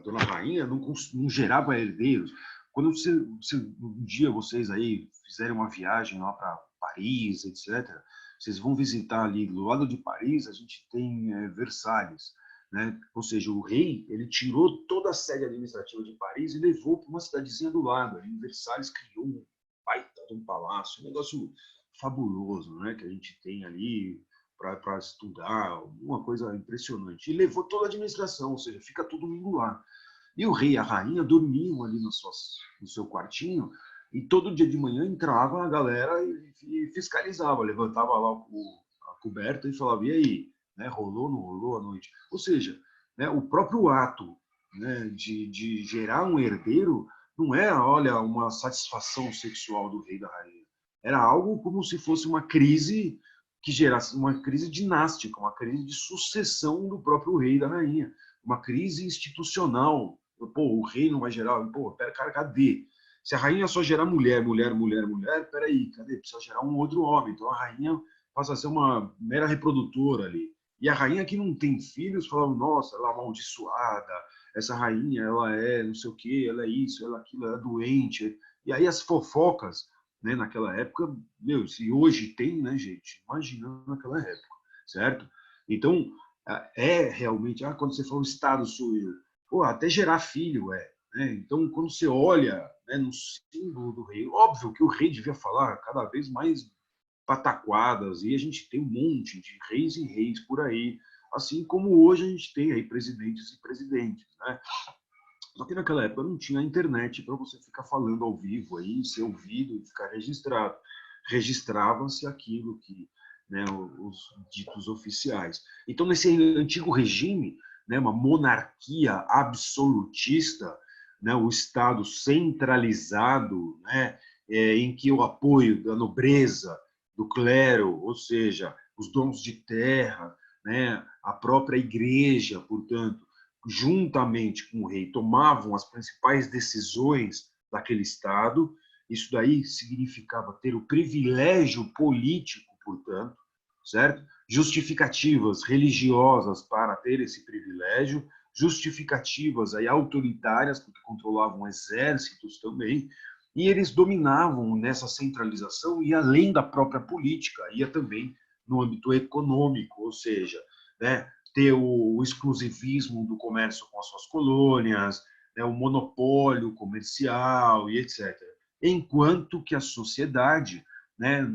dona rainha não gerava herdeiros. Quando um dia vocês aí fizerem uma viagem lá para Paris, etc., vocês vão visitar ali do lado de Paris, a gente tem Versalhes, né? Ou seja, o rei ele tirou toda a sede administrativa de Paris e levou para uma cidadezinha do lado. Ali em Versalhes criou um baita de um palácio, um negócio fabuloso, né? Que a gente tem ali para estudar, uma coisa impressionante. E levou toda a administração, ou seja, fica todo mundo lá. E o rei e a rainha dormiam ali no seu quartinho, e todo dia de manhã entrava a galera e fiscalizava, levantava lá a coberta e falava, e aí, né, rolou, não rolou à noite? Ou seja, né, o próprio ato, né, de gerar um herdeiro não é, olha, uma satisfação sexual do rei e da rainha. Era algo como se fosse uma crise que gerasse uma crise dinástica, uma crise de sucessão do próprio rei e da rainha, uma crise institucional. Pô, o rei não vai gerar... Pô, pera, cara, cadê? Se a rainha só gerar mulher, peraí, cadê? Precisa gerar um outro homem. Então a rainha passa a ser uma mera reprodutora ali. E a rainha que não tem filhos, fala, nossa, ela é amaldiçoada, essa rainha, ela é não sei o quê, ela é isso, ela é aquilo, ela é doente. E aí as fofocas, né, naquela época, meu, se hoje tem, né, gente? Imagina naquela época, certo? Então, realmente, quando você fala o Estado sou eu, pô, até gerar filho né? Então, quando você olha, né, no símbolo do rei, óbvio que o rei devia falar cada vez mais pataquadas, e a gente tem um monte de reis e reis por aí, assim como hoje a gente tem aí presidentes e presidentes, né? Só que naquela época não tinha internet para você ficar falando ao vivo aí, ser ouvido e ficar registrado. Registrava-se aquilo que, né, os ditos oficiais. Então, nesse antigo regime, né, uma monarquia absolutista, né, o Estado centralizado, né, em que o apoio da nobreza, do clero, ou seja, os donos de terra, né, a própria igreja, portanto, juntamente com o rei, tomavam as principais decisões daquele Estado. Isso daí significava ter o privilégio político, portanto, certo? Justificativas religiosas para ter esse privilégio, justificativas aí autoritárias, porque controlavam exércitos também, e eles dominavam nessa centralização e além da própria política, ia também no âmbito econômico, ou seja, né, ter o exclusivismo do comércio com as suas colônias, né, o monopólio comercial e etc. Enquanto que a sociedade, né,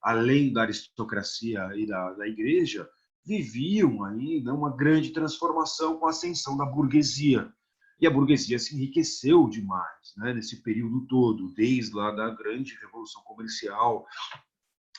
além da aristocracia e da igreja, viviam ainda uma grande transformação com a ascensão da burguesia. E a burguesia se enriqueceu demais, né, nesse período todo, desde lá da grande revolução comercial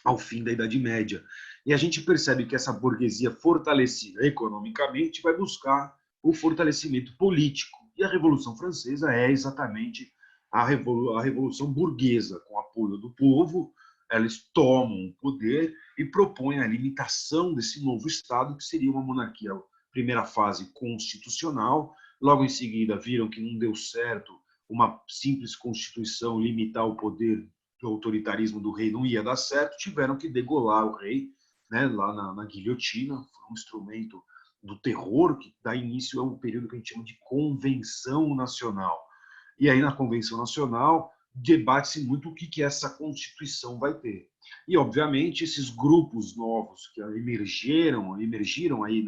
ao fim da Idade Média. E a gente percebe que essa burguesia fortalecida economicamente vai buscar o fortalecimento político. E a Revolução Francesa é exatamente a revolução burguesa, com apoio do povo. Eles tomam o poder e propõem a limitação desse novo Estado, que seria uma monarquia, primeira fase constitucional. Logo em seguida, viram que não deu certo uma simples constituição limitar o poder do autoritarismo do rei, não ia dar certo, tiveram que degolar o rei, né, lá na guilhotina, foi um instrumento do terror que dá início a um período que a gente chama de Convenção Nacional. E aí, na Convenção Nacional, debate-se muito o que essa Constituição vai ter. E, obviamente, esses grupos novos que emergiram aí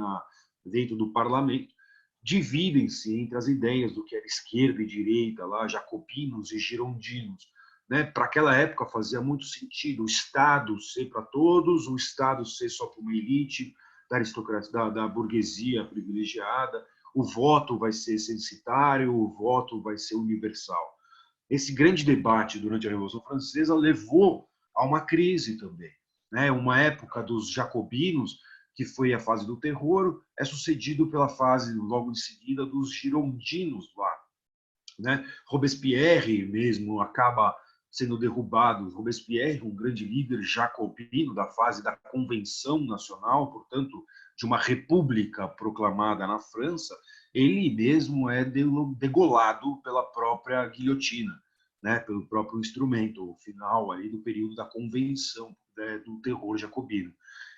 dentro do parlamento, dividem-se entre as ideias do que era esquerda e direita, lá, jacobinos e girondinos. Né? Para aquela época fazia muito sentido o Estado ser para todos, o Estado ser só para uma elite da aristocracia, da burguesia privilegiada, o voto vai ser censitário, o voto vai ser universal. Esse grande debate durante a Revolução Francesa levou a uma crise também, né? Uma época dos jacobinos, que foi a fase do terror, é sucedido pela fase, logo em seguida, dos girondinos lá, né? Robespierre mesmo acaba sendo derrubado. Robespierre, um grande líder jacobino da fase da Convenção Nacional, portanto, de uma república proclamada na França, ele mesmo é degolado pela própria guilhotina, né, pelo próprio instrumento, o final ali do período da Convenção, né, do terror jacobino.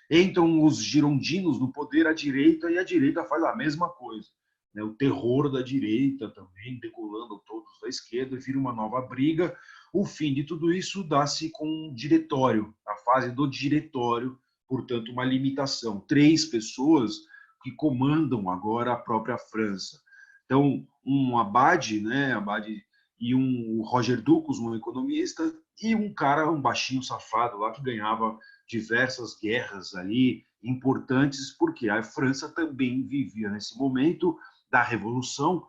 Entram os girondinos no poder à direita e a direita faz a mesma coisa. Né, o terror da direita também degolando todos da esquerda e vira uma nova briga. O fim de tudo isso dá-se com o diretório, a fase do diretório, portanto, uma limitação. 3 pessoas que comandam agora a própria França. Então, um abade, né, e o Roger Ducos, um economista, e um cara, um baixinho safado lá, que ganhava diversas guerras ali importantes, porque a França também vivia nesse momento da Revolução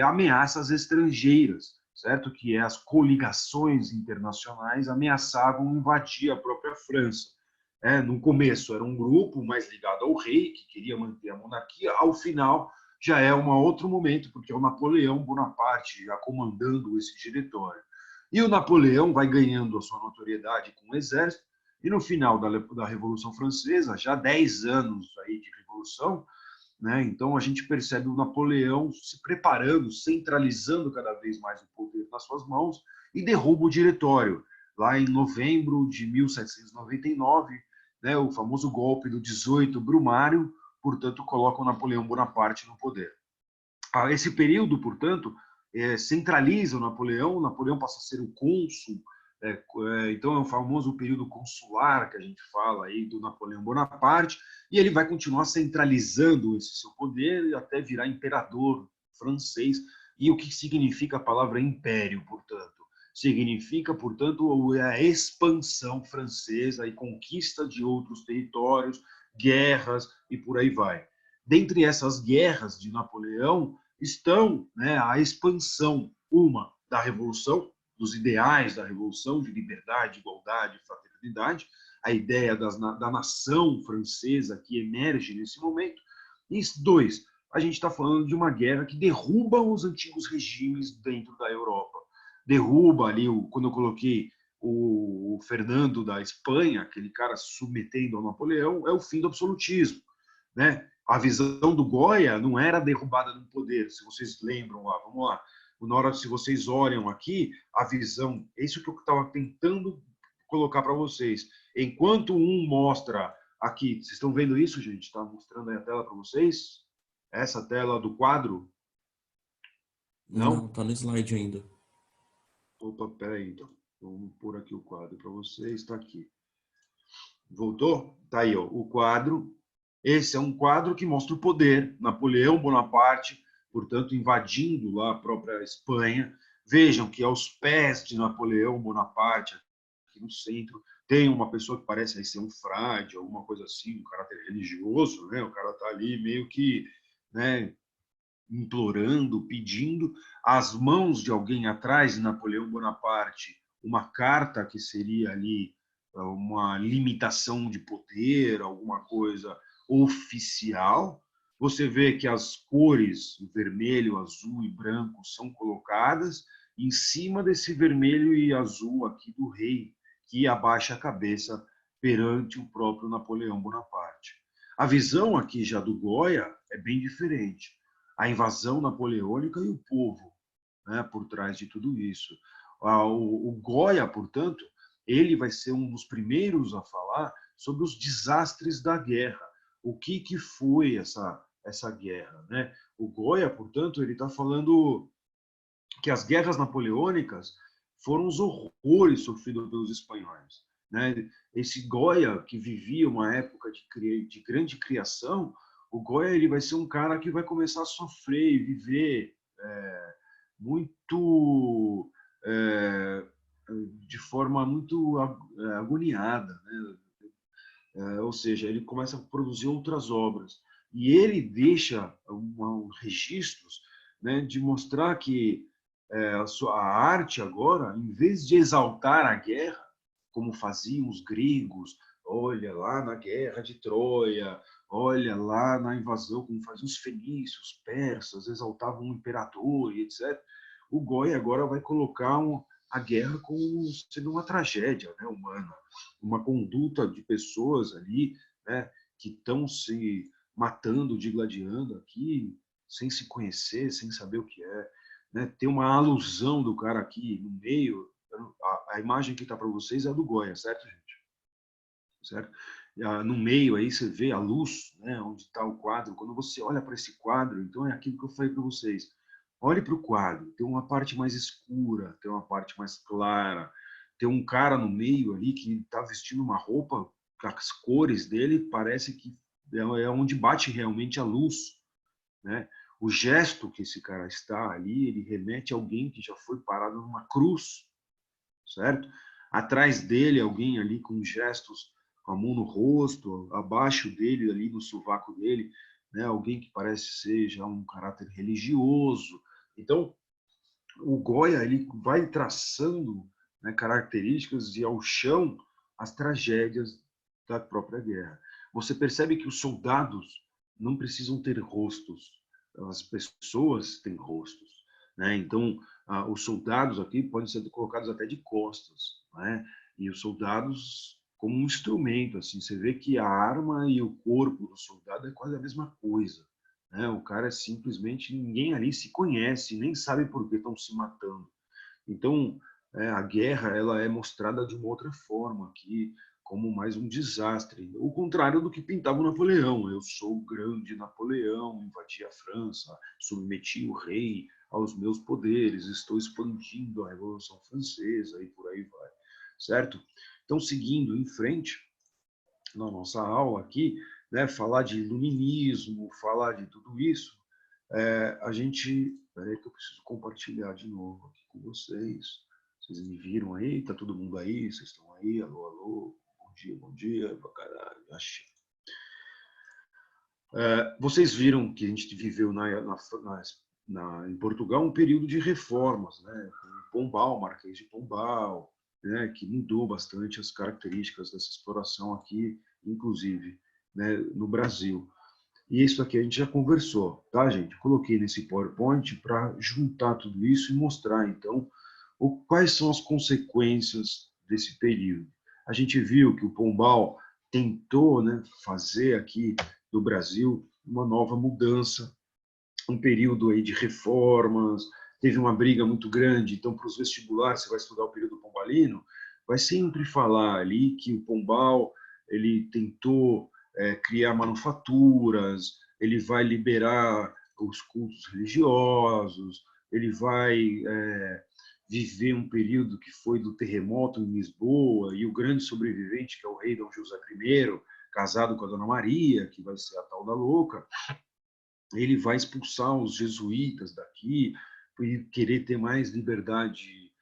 ameaças estrangeiras, certo? Que as coligações internacionais ameaçavam invadir a própria França. No começo era um grupo mais ligado ao rei, que queria manter a monarquia, ao final já é um outro momento, porque é o Napoleão Bonaparte já comandando esse diretório. E o Napoleão vai ganhando a sua notoriedade com o exército, e no final da Revolução Francesa, já 10 anos aí de revolução, né? Então a gente percebe o Napoleão se preparando, centralizando cada vez mais o poder nas suas mãos e derruba o diretório. Lá em novembro de 1799, né, o famoso golpe do 18 Brumário, portanto, coloca o Napoleão Bonaparte no poder. Esse período, portanto, centraliza o Napoleão passa a ser o cônsul, então é o famoso período consular que a gente fala aí do Napoleão Bonaparte, e ele vai continuar centralizando esse seu poder até virar imperador francês. E o que significa a palavra império, portanto? Significa, portanto, a expansão francesa e conquista de outros territórios, guerras e por aí vai. Dentre essas guerras de Napoleão estão, né, a expansão, uma da Revolução, dos ideais da Revolução, de liberdade, igualdade, fraternidade, a ideia da nação francesa que emerge nesse momento. E 2, a gente está falando de uma guerra que derruba os antigos regimes dentro da Europa. Derruba ali, quando eu coloquei o Fernando da Espanha, aquele cara se submetendo ao Napoleão, é o fim do absolutismo, né? A visão do Goya não era a derrubada do poder, se vocês lembram lá, vamos lá. Na hora, se vocês olham aqui, a visão, isso que eu estava tentando colocar para vocês. Enquanto um mostra aqui, vocês estão vendo isso, gente? Está mostrando aí a tela para vocês? Essa tela do quadro?
Não, tá no slide ainda.
Opa, peraí, então. Vamos pôr aqui o quadro para vocês. Está aqui. Voltou? Está aí, ó, o quadro. Esse é um quadro que mostra o poder. Napoleão Bonaparte portanto, invadindo lá a própria Espanha. Vejam que aos pés de Napoleão Bonaparte, aqui no centro, tem uma pessoa que parece aí ser um frade, alguma coisa assim, um caráter religioso, né? O cara está ali meio que, né, implorando, pedindo, às mãos de alguém atrás de Napoleão Bonaparte, uma carta que seria ali uma limitação de poder, alguma coisa oficial. Você vê que as cores vermelho, azul e branco são colocadas em cima desse vermelho e azul aqui do rei, que abaixa a cabeça perante o próprio Napoleão Bonaparte. A visão aqui já do Goya é bem diferente. A invasão napoleônica e o povo, né, por trás de tudo isso. O Goya, portanto, ele vai ser um dos primeiros a falar sobre os desastres da guerra. O que foi essa guerra, né? O Goya, portanto, ele está falando que as guerras napoleônicas foram os horrores sofridos pelos espanhóis, né? Esse Goya, que vivia uma época de grande criação, o Goya ele vai ser um cara que vai começar a sofrer e viver muito de forma muito agoniada, né? Ou seja, ele começa a produzir outras obras e ele deixa registros, né, de mostrar que a arte agora, em vez de exaltar a guerra, como faziam os gregos, olha lá na guerra de Troia, olha lá na invasão, como faziam os fenícios, os persas, exaltavam o imperador e etc. O Goya agora vai colocar a guerra como sendo uma tragédia, né, humana, uma conduta de pessoas ali, né, que estão se matando, digladiando aqui, sem se conhecer, sem saber o que é. Né? Tem uma alusão do cara aqui no meio. A imagem que está para vocês é a do Goya, certo, gente? Certo? No meio aí você vê a luz, né, onde está o quadro. Quando você olha para esse quadro, então é aquilo que eu falei para vocês. Olhe para o quadro, tem uma parte mais escura, tem uma parte mais clara, tem um cara no meio ali que está vestindo uma roupa, as cores dele parece que é onde bate realmente a luz, né? O gesto que esse cara está ali, ele remete a alguém que já foi parado numa cruz, certo? Atrás dele, alguém ali com gestos, com a mão no rosto, abaixo dele, ali no sovaco dele, né? Alguém que parece ser já um caráter religioso. Então, o Goya ele vai traçando, né, características de ao chão as tragédias da própria guerra. Você percebe que os soldados não precisam ter rostos, as pessoas têm rostos, né? Então, os soldados aqui podem ser colocados até de costas, né? E os soldados como um instrumento, assim, você vê que a arma e o corpo do soldado é quase a mesma coisa, né? O cara é simplesmente, ninguém ali se conhece, nem sabe por que estão se matando. Então, a guerra ela é mostrada de uma outra forma aqui, como mais um desastre. O contrário do que pintava o Napoleão. Eu sou o grande Napoleão, invadi a França, submeti o rei aos meus poderes, estou expandindo a Revolução Francesa e por aí vai, certo? Então, seguindo em frente, na nossa aula aqui, né, falar de iluminismo, falar de tudo isso, a gente... Peraí que eu preciso compartilhar de novo aqui com vocês. Vocês me viram aí? Tá todo mundo aí? Vocês estão aí? Alô, alô? Bom dia, pra caralho. Achei. Vocês viram que a gente viveu em Portugal um período de reformas, né? Pombal, Marquês de Pombal, né? Que mudou bastante as características dessa exploração aqui, inclusive, né? No Brasil. E isso aqui a gente já conversou, tá, gente? Coloquei nesse PowerPoint para juntar tudo isso e mostrar, então, quais são as consequências desse período. A gente viu que o Pombal tentou, né, fazer aqui no Brasil uma nova mudança, um período aí de reformas, teve uma briga muito grande, então, para os vestibulares, você vai estudar o período pombalino, vai sempre falar ali que o Pombal ele tentou criar manufaturas, ele vai liberar os cultos religiosos, ele vai viver um período que foi do terremoto em Lisboa, e o grande sobrevivente, que é o rei Dom José I, casado com a Dona Maria, que vai ser a tal da louca, ele vai expulsar os jesuítas daqui e querer ter mais liberdade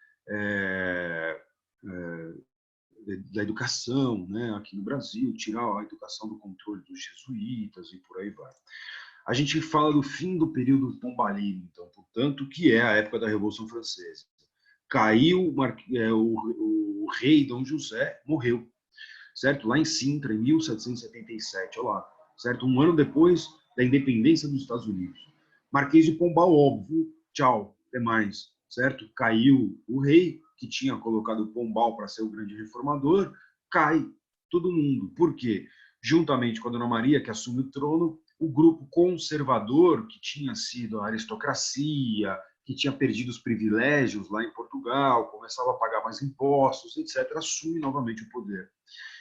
da educação, né, aqui no Brasil, tirar a educação do controle dos jesuítas e por aí vai. A gente fala do fim do período pombalino, então, portanto, que é a época da Revolução Francesa. Caiu o rei Dom José, morreu, certo? Lá em Sintra, em 1777, olha lá, certo? Um ano depois da independência dos Estados Unidos. Marquês de Pombal, óbvio, tchau, até mais, certo? Caiu o rei, que tinha colocado Pombal para ser o grande reformador, cai todo mundo. Por quê? Juntamente com a Dona Maria, que assume o trono, o grupo conservador, que tinha sido a aristocracia, que tinha perdido os privilégios lá em Portugal, começava a pagar mais impostos, etc., assume novamente o poder.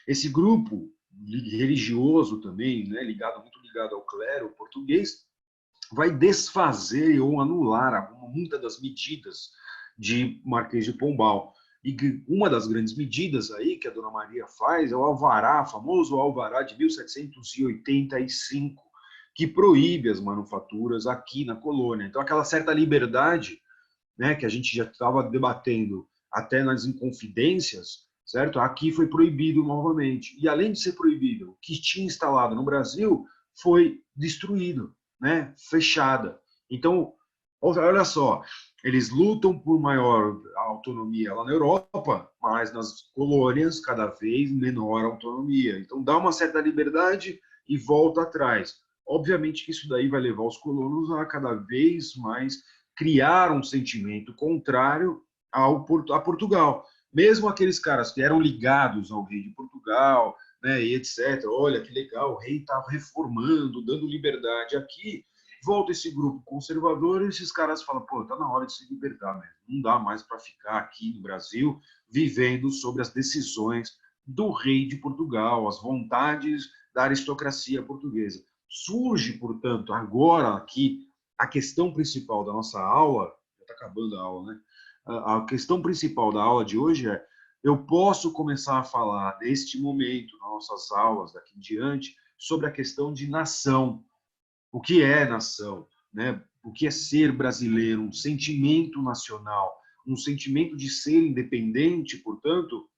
Esse grupo religioso também, né, muito ligado ao clero português, vai desfazer ou anular muitas das medidas de Marquês de Pombal. E uma das grandes medidas aí que a Dona Maria faz é o alvará, famoso alvará de 1785, que proíbe as manufaturas aqui na colônia. Então, aquela certa liberdade, né, que a gente já estava debatendo até nas Inconfidências, certo? Aqui foi proibido novamente. E, além de ser proibido, o que tinha instalado no Brasil foi destruído, né? Fechada. Então, olha só, eles lutam por maior autonomia lá na Europa, mas nas colônias, cada vez menor autonomia. Então, dá uma certa liberdade e volta atrás. Obviamente que isso daí vai levar os colonos a cada vez mais criar um sentimento contrário a Portugal. Mesmo aqueles caras que eram ligados ao rei de Portugal, né, e etc. Olha que legal, o rei está reformando, dando liberdade aqui. Volta esse grupo conservador e esses caras falam, pô, tá na hora de se libertar mesmo. Não dá mais para ficar aqui no Brasil vivendo sobre as decisões do rei de Portugal, as vontades da aristocracia portuguesa. Surge, portanto, agora aqui a questão principal da nossa aula, já está acabando a aula, né? A questão principal da aula de hoje é: eu posso começar a falar neste momento, nas nossas aulas daqui em diante, sobre a questão de nação. O que é nação, né? O que é ser brasileiro, um sentimento nacional, um sentimento de ser independente, portanto,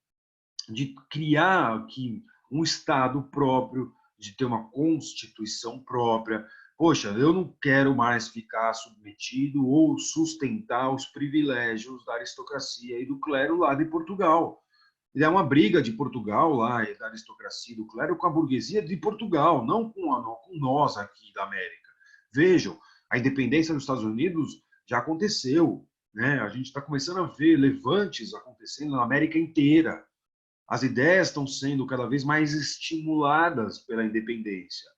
de criar aqui um Estado próprio, de ter uma Constituição própria. Poxa, eu não quero mais ficar submetido ou sustentar os privilégios da aristocracia e do clero lá de Portugal. É uma briga de Portugal lá, da aristocracia e do clero, com a burguesia de Portugal, não com nós aqui da América. Vejam, a independência dos Estados Unidos já aconteceu, né? A gente está começando a ver levantes acontecendo na América inteira. As ideias estão sendo cada vez mais estimuladas pela independência.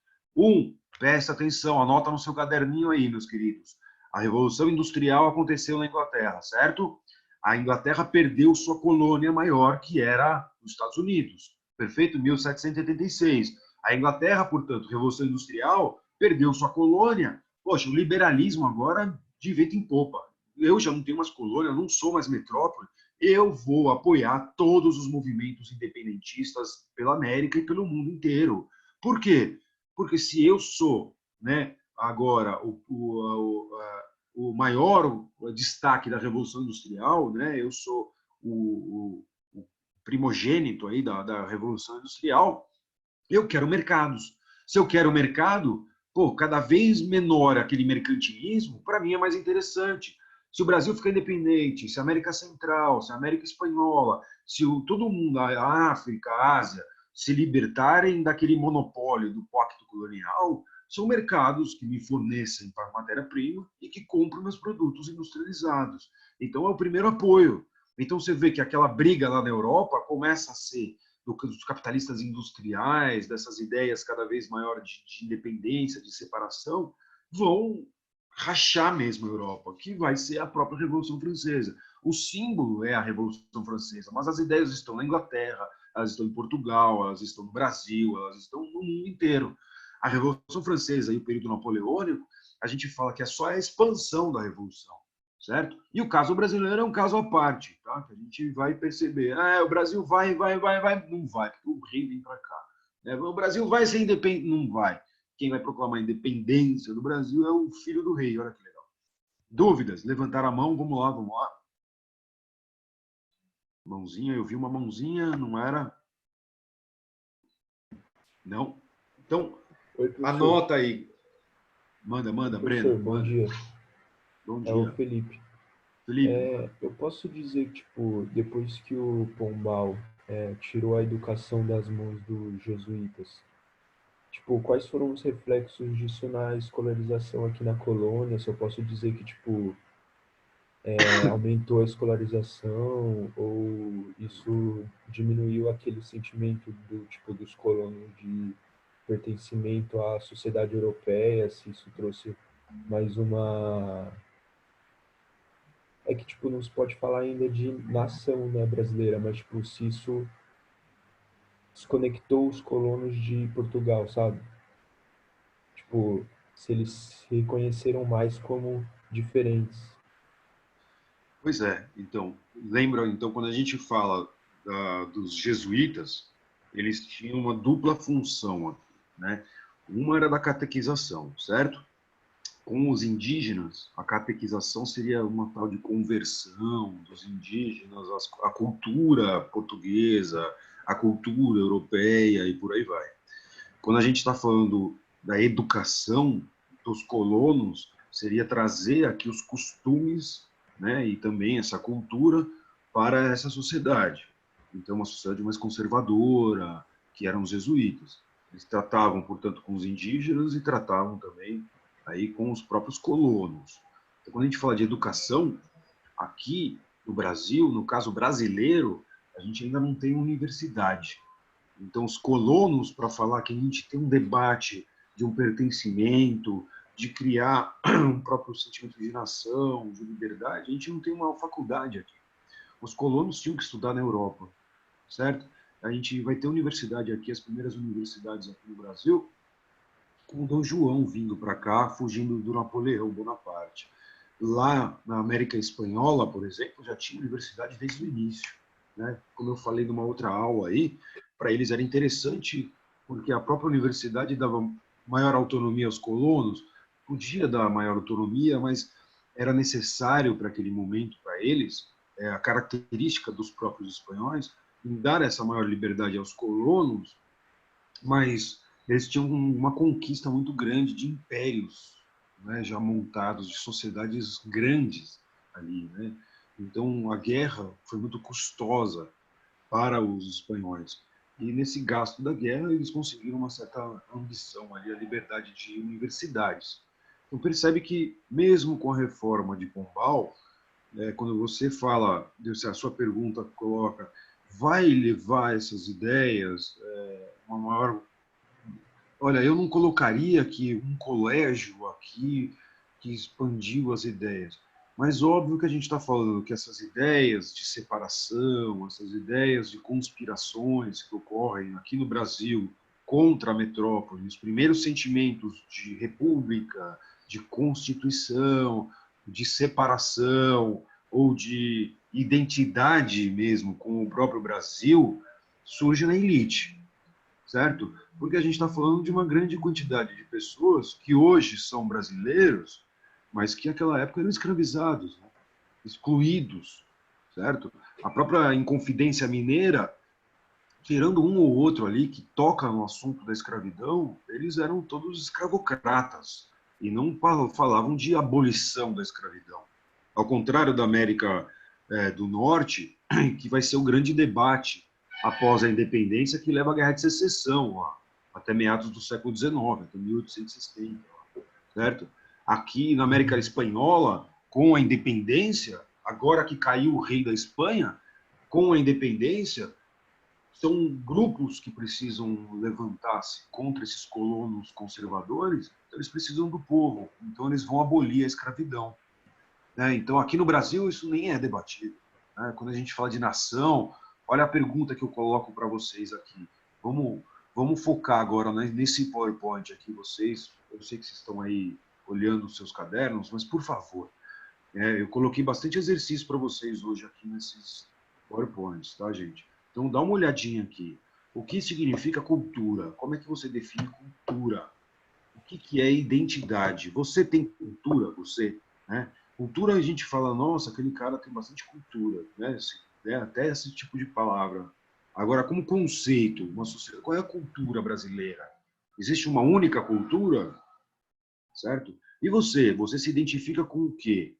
Presta atenção, anota no seu caderninho aí, meus queridos. A Revolução Industrial aconteceu na Inglaterra, certo? A Inglaterra perdeu sua colônia maior, que era os Estados Unidos. Perfeito? 1786. A Inglaterra, portanto, Revolução Industrial, perdeu sua colônia. Poxa, o liberalismo agora de vento em popa. Eu já não tenho mais colônia, não sou mais metrópole. Eu vou apoiar todos os movimentos independentistas pela América e pelo mundo inteiro. Por quê? Porque se eu sou, né, agora o maior destaque da Revolução Industrial, né, eu sou o primogênito aí da Revolução Industrial, eu quero mercados. Se eu quero mercado, pô, cada vez menor aquele mercantilismo, para mim é mais interessante. Se o Brasil ficar independente, se a América Central, se a América Espanhola, se todo mundo, a África, a Ásia, se libertarem daquele monopólio do pacto colonial, são mercados que me fornecem para matéria-prima e que compram meus produtos industrializados. Então, é o primeiro apoio. Então, você vê que aquela briga lá na Europa começa a ser dos capitalistas industriais, dessas ideias cada vez maiores de independência, de separação, vão rachar mesmo a Europa, que vai ser a própria Revolução Francesa. O símbolo é a Revolução Francesa, mas as ideias estão na Inglaterra, elas estão em Portugal, elas estão no Brasil, elas estão no mundo inteiro. A Revolução Francesa e o período napoleônico, a gente fala que é só a expansão da Revolução, certo? E o caso brasileiro é um caso à parte, tá? Que a gente vai perceber. O Brasil vai, não vai, porque o rei vem para cá. O Brasil vai ser independente, não vai. quem vai proclamar a independência do Brasil é o filho do rei. Olha que legal. Dúvidas? Levantar a mão, vamos lá, vamos lá. Mãozinha, eu vi uma mãozinha, não era? Não? Então,
Oi, professor.
anota aí. Manda,
Professor,
Breno.
bom
Manda.
dia.
Bom
É o
dia.
Felipe.
Felipe.
Eu posso dizer que, tipo, depois que o Pombal tirou a educação das mãos dos jesuítas, tipo, quais foram os reflexos disso na escolarização aqui na colônia? Se eu posso dizer que, tipo, aumentou a escolarização ou isso diminuiu aquele sentimento do, tipo, dos colonos de pertencimento à sociedade europeia, se isso trouxe mais uma... É que, tipo, não se pode falar ainda de nação, né, brasileira, mas, tipo, se isso desconectou os colonos de Portugal, sabe? Tipo, se eles se reconheceram mais como diferentes.
Pois é. Então, lembra, então, quando a gente fala dos jesuítas, eles tinham uma dupla função aqui, né? Uma era da catequização, certo? Com os indígenas, a catequização seria uma tal de conversão dos indígenas à cultura portuguesa, à cultura europeia e por aí vai. Quando a gente está falando da educação dos colonos, seria trazer aqui os costumes, né, e também essa cultura para essa sociedade. Então, uma sociedade mais conservadora, que eram os jesuítas. Eles tratavam, portanto, com os indígenas e tratavam também aí com os próprios colonos. Então, quando a gente fala de educação, aqui no Brasil, no caso brasileiro, a gente ainda não tem universidade. Então, os colonos, para falar que a gente tem um debate de um pertencimento, de criar um próprio sentimento de nação, de liberdade, a gente não tem uma faculdade aqui. Os colonos tinham que estudar na Europa, certo? A gente vai ter universidade aqui, as primeiras universidades aqui no Brasil, com o Dom João vindo para cá, fugindo do Napoleão Bonaparte. Lá na América Espanhola, por exemplo, já tinha universidade desde o início, né? Como eu falei numa outra aula aí, para eles era interessante, porque a própria universidade dava maior autonomia aos colonos, podia dar maior autonomia, mas era necessário para aquele momento, para eles, a característica dos próprios espanhóis, em dar essa maior liberdade aos colonos, mas eles tinham uma conquista muito grande de impérios, né, já montados, de sociedades grandes ali, né? Então a guerra foi muito custosa para os espanhóis. E nesse gasto da guerra eles conseguiram uma certa ambição ali, a liberdade de universidades. Então percebe que mesmo com a reforma de Pombal, quando você fala, a sua pergunta coloca, vai levar essas ideias uma maior... Olha, eu não colocaria aqui um colégio aqui que expandiu as ideias, mas óbvio que a gente está falando que essas ideias de separação, essas ideias de conspirações que ocorrem aqui no Brasil contra a metrópole, os primeiros sentimentos de república, de constituição, de separação ou de identidade mesmo com o próprio Brasil, surge na elite, certo? Porque a gente está falando de uma grande quantidade de pessoas que hoje são brasileiros, mas que naquela época eram escravizados, né? Excluídos, certo? A própria Inconfidência Mineira, tirando um ou outro ali que toca no assunto da escravidão, eles eram todos escravocratas e não falavam de abolição da escravidão. Ao contrário da América do Norte, que vai ser o grande debate após a independência, que leva à Guerra de Secessão, até meados do século XIX, até 1860, certo? Aqui na América Espanhola, com a independência, agora que caiu o rei da Espanha, com a independência, são grupos que precisam levantar-se contra esses colonos conservadores, então eles precisam do povo, então eles vão abolir a escravidão. Então, aqui no Brasil, isso nem é debatido. Quando a gente fala de nação, olha a pergunta que eu coloco para vocês aqui. Vamos focar agora nesse PowerPoint aqui, vocês. Eu sei que vocês estão aí olhando os seus cadernos, mas, por favor, eu coloquei bastante exercício para vocês hoje aqui nesses PowerPoints, tá, gente? Então, dá uma olhadinha aqui. O que significa cultura? Como é que você define cultura? que é identidade. Você tem cultura, você, né? Cultura a gente fala, nossa, aquele cara tem bastante cultura, né? Até esse tipo de palavra. Agora, como conceito, uma sociedade, qual é a cultura brasileira? Existe uma única cultura, certo? E você? Você se identifica com o quê?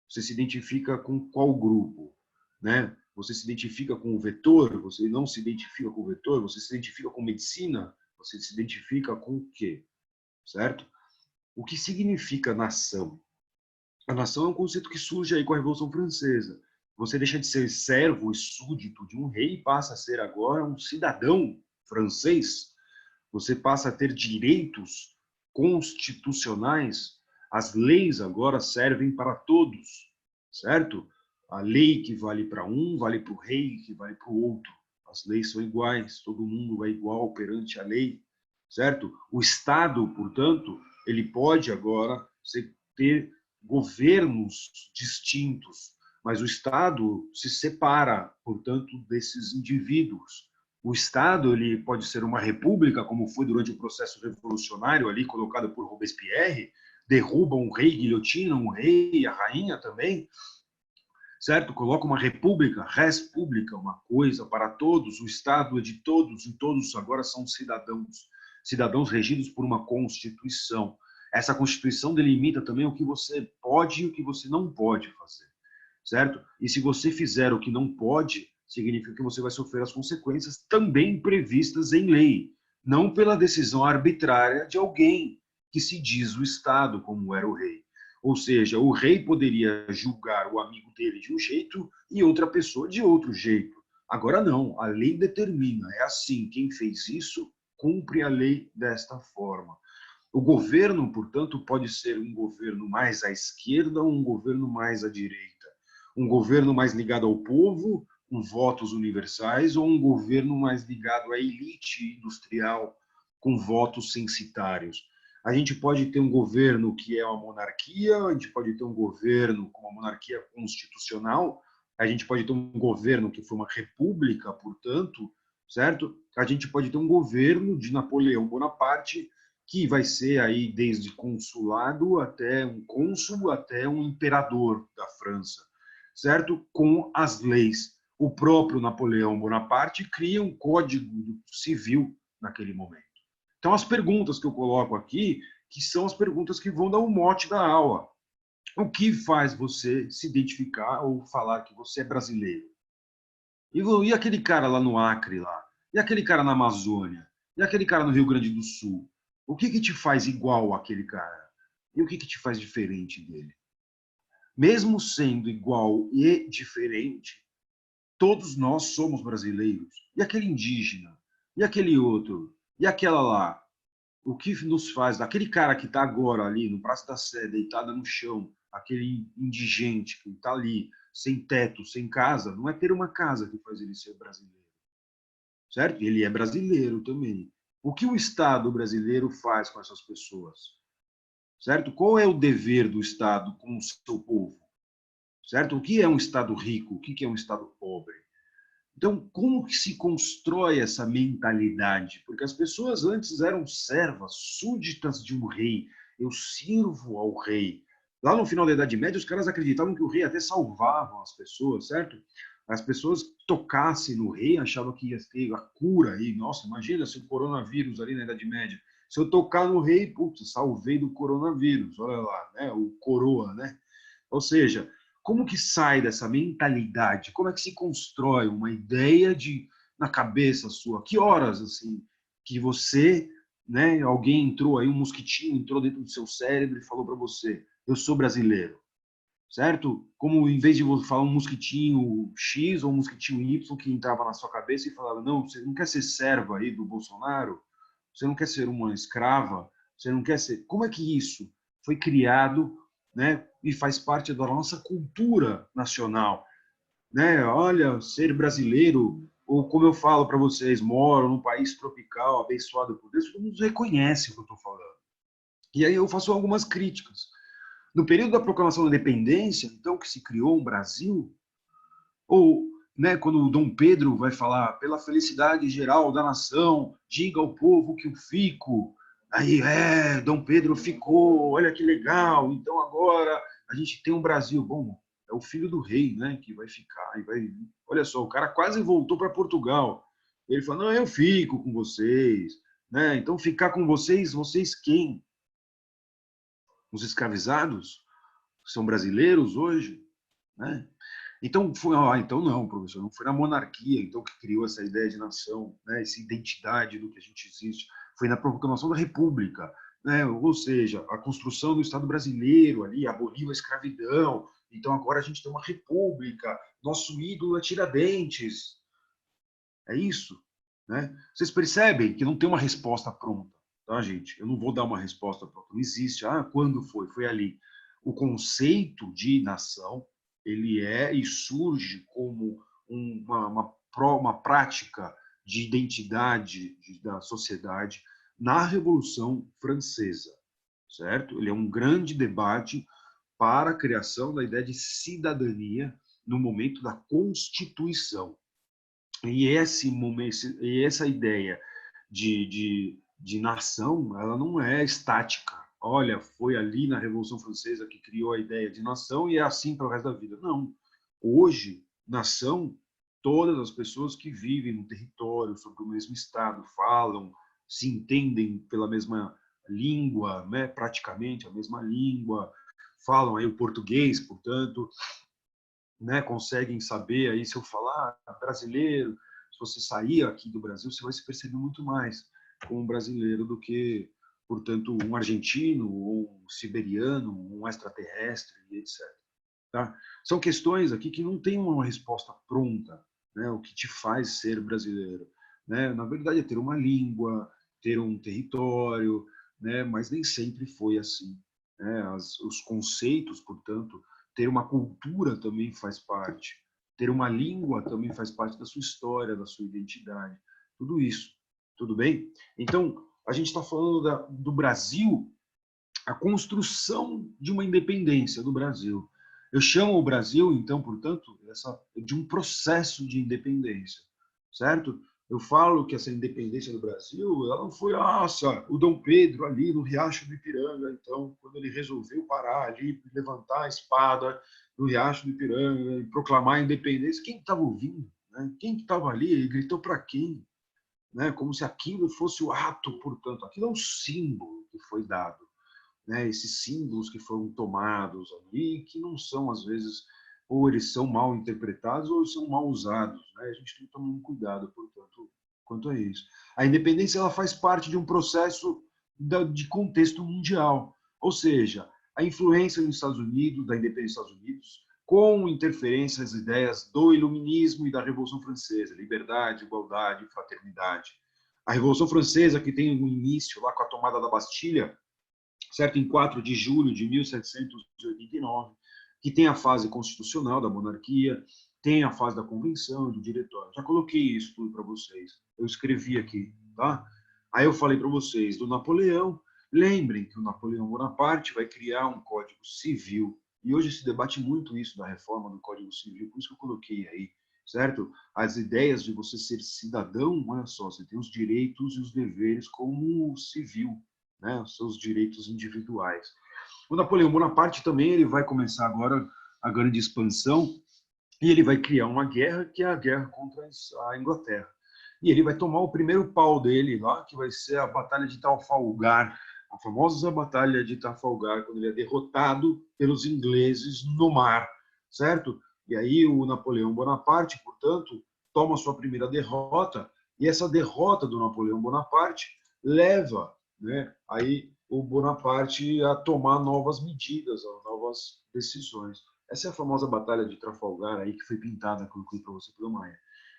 Você se identifica com qual grupo, né? Você se identifica com o vetor? Você não se identifica com o vetor? Você se identifica com medicina? Você se identifica com o quê? Certo? O que significa nação? A nação é um conceito que surge aí com a Revolução Francesa. Você deixa de ser servo e súdito de um rei e passa a ser agora um cidadão francês. Você passa a ter direitos constitucionais. As leis agora servem para todos, certo? A lei que vale para um, vale para o rei, que vale para o outro. As leis são iguais, todo mundo é igual perante a lei, certo? O Estado, portanto, ele pode agora ter governos distintos, mas o Estado se separa, portanto, desses indivíduos. O Estado ele pode ser uma república, como foi durante o processo revolucionário ali colocado por Robespierre, derruba um rei, guilhotina um rei e a rainha também, certo? Coloca uma república, res pública, uma coisa para todos, o Estado é de todos, e todos agora são cidadãos, cidadãos regidos por uma Constituição. Essa Constituição delimita também o que você pode e o que você não pode fazer, certo? E se você fizer o que não pode, significa que você vai sofrer as consequências também previstas em lei, não pela decisão arbitrária de alguém que se diz o Estado, como era o rei. Ou seja, o rei poderia julgar o amigo dele de um jeito e outra pessoa de outro jeito. Agora não, a lei determina, é assim, quem fez isso cumpre a lei desta forma. O governo, portanto, pode ser um governo mais à esquerda ou um governo mais à direita. Um governo mais ligado ao povo, com votos universais, ou um governo mais ligado à elite industrial, com votos censitários. A gente pode ter um governo que é uma monarquia, a gente pode ter um governo com uma monarquia constitucional, a gente pode ter um governo que foi uma república, portanto, certo? A gente pode ter um governo de Napoleão Bonaparte, que vai ser aí desde consulado até um cônsul, até um imperador da França, certo? Com as leis. O próprio Napoleão Bonaparte cria um código civil naquele momento. Então, as perguntas que eu coloco aqui, que são as perguntas que vão dar o mote da aula. O que faz você se identificar ou falar que você é brasileiro? E aquele cara lá no Acre, lá? E aquele cara na Amazônia? E aquele cara no Rio Grande do Sul? O que te faz igual àquele cara? E o que te faz diferente dele? Mesmo sendo igual e diferente, todos nós somos brasileiros. E aquele indígena? E aquele outro? E aquela lá? O que nos faz? Aquele cara que está agora ali no Praça da Sé, deitado no chão, aquele indigente que está ali, sem teto, sem casa, não é ter uma casa que faz ele ser brasileiro. Certo? Ele é brasileiro também. O que o Estado brasileiro faz com essas pessoas? Certo? Qual é o dever do Estado com o seu povo? Certo? O que é um Estado rico? O que é um Estado pobre? Então, como que se constrói essa mentalidade? Porque as pessoas antes eram servas, súditas de um rei. Eu sirvo ao rei. Lá no final da Idade Média, os caras acreditavam que o rei até salvava as pessoas, certo? As pessoas tocassem no rei, achavam que ia ter a cura aí. Nossa, imagina se o coronavírus ali na Idade Média. Se eu tocar no rei, putz, salvei do coronavírus. Olha lá, né? O coroa, né? Ou seja, como que sai dessa mentalidade? Como é que se constrói uma ideia na cabeça sua? Que horas, assim, que você, né, alguém entrou aí, um mosquitinho entrou dentro do seu cérebro e falou para você, eu sou brasileiro, certo? Como em vez de você falar um mosquitinho X ou um mosquitinho Y que entrava na sua cabeça e falava, não, você não quer ser serva aí do Bolsonaro? Você não quer ser uma escrava? Você não quer ser... Como é que isso foi criado, né, e faz parte da nossa cultura nacional, né? Olha, ser brasileiro, ou como eu falo para vocês, moro num país tropical, abençoado por Deus, todo mundo reconhece o que eu estou falando. E aí eu faço algumas críticas. No período da proclamação da independência, então, que se criou um Brasil, ou, né, quando o Dom Pedro vai falar pela felicidade geral da nação, diga ao povo que eu fico, Aí, Dom Pedro ficou, olha que legal, então agora a gente tem um Brasil. Bom, é o filho do rei, né, que vai ficar. E vai... Olha só, o cara quase voltou para Portugal. Ele falou, não, eu fico com vocês. Né? Então, ficar com vocês, vocês quem? Os escravizados? São brasileiros hoje? Né? Então, então não, professor, não foi na monarquia então que criou essa ideia de nação, né, essa identidade do que a gente existe, foi na proclamação da República, né, ou seja, a construção do Estado brasileiro ali, aboliu a escravidão, então agora a gente tem uma república, nosso ídolo é Tiradentes, é isso, né? Vocês percebem que não tem uma resposta pronta, tá, gente? Eu não vou dar uma resposta pronta, não existe, quando foi? Foi ali. O conceito de nação, ele é e surge como uma prática de identidade da sociedade na Revolução Francesa, certo? Ele é um grande debate para a criação da ideia de cidadania no momento da Constituição. E esse momento, e essa ideia de nação, ela não é estática. Olha, foi ali na Revolução Francesa que criou a ideia de nação e é assim para o resto da vida. Não. Hoje, nação, todas as pessoas que vivem no território, sobre o mesmo estado, falam, se entendem pela mesma língua, né? Praticamente a mesma língua, falam aí o português, portanto, né, conseguem saber aí se eu falar brasileiro, se você sair aqui do Brasil, você vai se perceber muito mais como um brasileiro do que, portanto, um argentino, ou um siberiano, um extraterrestre, etc. Tá? São questões aqui que não têm uma resposta pronta, né, o que te faz ser brasileiro. Né? Na verdade, é ter uma língua, ter um território, né, mas nem sempre foi assim. Né? Os conceitos, portanto, ter uma cultura também faz parte. Ter uma língua também faz parte da sua história, da sua identidade. Tudo isso. Tudo bem? Então, a gente está falando do Brasil, a construção de uma independência do Brasil. Eu chamo o Brasil, então, portanto, de um processo de independência. Certo? Eu falo que essa independência do Brasil, ela não foi, o Dom Pedro ali no Riacho do Ipiranga, então, quando ele resolveu parar ali, levantar a espada no Riacho do Ipiranga e proclamar a independência, quem estava ouvindo? Né? Quem estava ali? Ele gritou para quem? Né? Como se aquilo fosse o ato, portanto, aquilo é um símbolo que foi dado. Né? Esses símbolos que foram tomados ali, que não são, às vezes, ou eles são mal interpretados ou eles são mal usados. Né? A gente tem que tomar um cuidado, portanto, quanto a isso. A independência ela faz parte de um processo de contexto mundial, ou seja, a influência dos Estados Unidos, da independência dos Estados Unidos, com interferência das ideias do iluminismo e da Revolução Francesa, liberdade, igualdade, fraternidade. A Revolução Francesa, que tem um início lá com a tomada da Bastilha, certo? Em 4 de julho de 1789, que tem a fase constitucional da monarquia, tem a fase da convenção, do diretório. Já coloquei isso tudo para vocês. Eu escrevi aqui, tá? Aí eu falei para vocês do Napoleão. Lembrem que o Napoleão Bonaparte vai criar um Código Civil. E hoje se debate muito isso da reforma do Código Civil, por isso que eu coloquei aí, certo? As ideias de você ser cidadão, olha só, você tem os direitos e os deveres como civil, né? Os seus direitos individuais. O Napoleão Bonaparte também ele vai começar agora a grande expansão e ele vai criar uma guerra que é a guerra contra a Inglaterra. E ele vai tomar o primeiro pau dele lá, que vai ser a Batalha de Trafalgar, a famosa Batalha de Trafalgar, quando ele é derrotado pelos ingleses no mar, certo? E aí o Napoleão Bonaparte, portanto, toma sua primeira derrota, e essa derrota do Napoleão Bonaparte leva, né, aí o Bonaparte a tomar novas medidas, novas decisões. Essa é a famosa Batalha de Trafalgar, aí, que foi pintada, coloquei para você pelo Maia.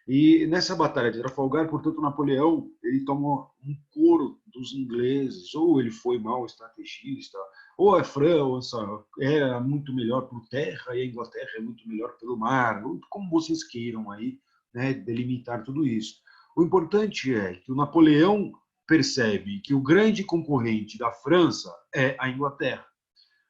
E nessa Batalha de Trafalgar, portanto, Napoleão ele toma um couro dos ingleses, ou ele foi mau estrategista, ou a França era muito melhor por terra e a Inglaterra é muito melhor pelo mar, como vocês queiram aí, né, delimitar tudo isso. O importante é que o Napoleão percebe que o grande concorrente da França é a Inglaterra.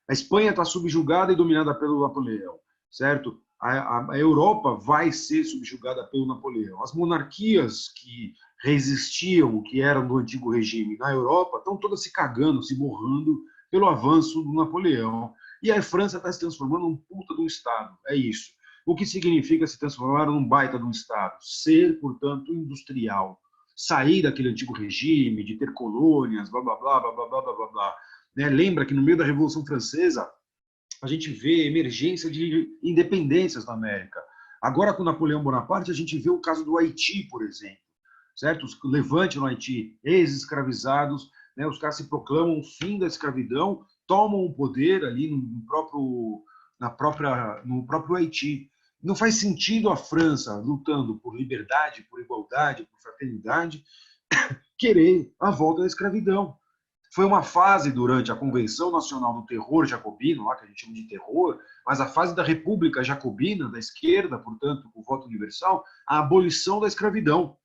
A Espanha está subjugada e dominada pelo Napoleão, certo? A Europa vai ser subjugada pelo Napoleão. As monarquias que resistiam, que eram do antigo regime na Europa, estão todas se cagando, se borrando pelo avanço do Napoleão. E a França está se transformando num puta de um Estado. É isso. O que significa se transformar num baita de um Estado? Ser, portanto, industrial. Sair daquele antigo regime, de ter colônias, blá, blá, blá, blá, blá, blá, blá, blá. Né? Lembra que no meio da Revolução Francesa, a gente vê emergência de independências na América. Agora, com Napoleão Bonaparte, a gente vê o caso do Haiti, por exemplo. Certo? Os levante no Haiti, ex-escravizados, né? Os caras se proclamam o fim da escravidão, tomam o poder ali no próprio Haiti. Não faz sentido a França, lutando por liberdade, por igualdade, por fraternidade, querer a volta da escravidão. Foi uma fase durante a Convenção Nacional do Terror Jacobino, lá que a gente chama de terror, mas a fase da República Jacobina, da esquerda, portanto, com o voto universal, a abolição da escravidão.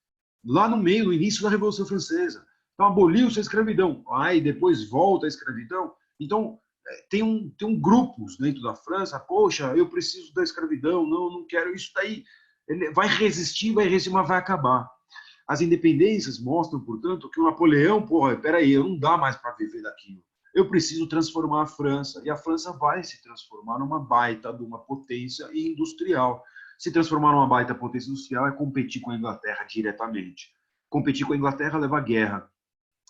Lá no meio, no início da Revolução Francesa. Então, aboliu-se a escravidão. Aí, depois volta a escravidão. Então, tem grupos dentro da França, poxa, eu preciso da escravidão, não quero isso daí. Ele vai resistir, mas vai acabar. As independências mostram, portanto, que o Napoleão, porra, peraí, não dá mais para viver daquilo. Eu preciso transformar a França. E a França vai se transformar numa baita de uma potência industrial. Se transformar numa baita potência industrial é competir com a Inglaterra diretamente. Competir com a Inglaterra leva à guerra.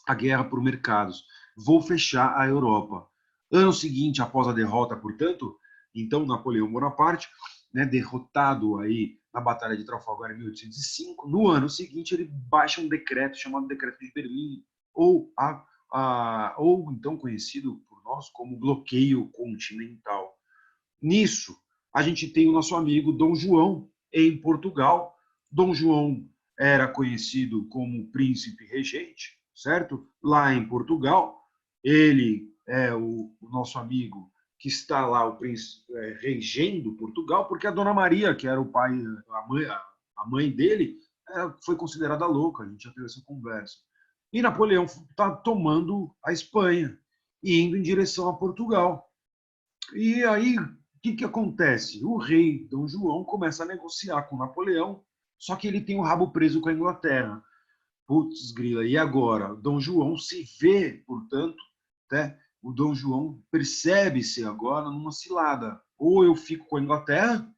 A guerra por mercados. Vou fechar a Europa. Ano seguinte, após a derrota, portanto, então Napoleão Bonaparte, né, derrotado aí na Batalha de Trafalgar em 1805, no ano seguinte ele baixa um decreto chamado Decreto de Berlim, ou então conhecido por nós como bloqueio continental. Nisso, a gente tem o nosso amigo Dom João, em Portugal. Dom João era conhecido como príncipe regente, certo? Lá em Portugal, ele é o nosso amigo que está lá, o príncipe regendo Portugal, porque a Dona Maria, que era o pai, a mãe dele, foi considerada louca, a gente já teve essa conversa. E Napoleão está tomando a Espanha e indo em direção a Portugal. E aí, o que acontece? O rei Dom João começa a negociar com Napoleão, só que ele tem o rabo preso com a Inglaterra. Putz, grila, e agora? Dom João se vê, portanto, né? O Dom João percebe-se agora numa cilada. Ou eu fico com a Inglaterra,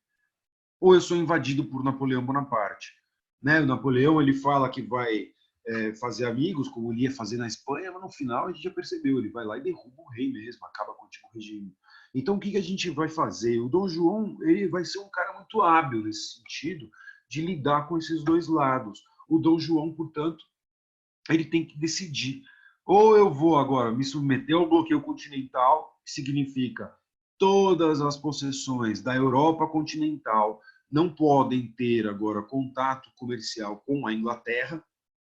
ou eu sou invadido por Napoleão Bonaparte. Né? O Napoleão ele fala que vai fazer amigos, como ele ia fazer na Espanha, mas no final a gente já percebeu, ele vai lá e derruba o rei mesmo, acaba com o antigo regime. Então, o que a gente vai fazer? O Dom João ele vai ser um cara muito hábil nesse sentido de lidar com esses dois lados. O Dom João, portanto, ele tem que decidir. Ou eu vou agora me submeter ao bloqueio continental, que significa todas as possessões da Europa continental não podem ter agora contato comercial com a Inglaterra,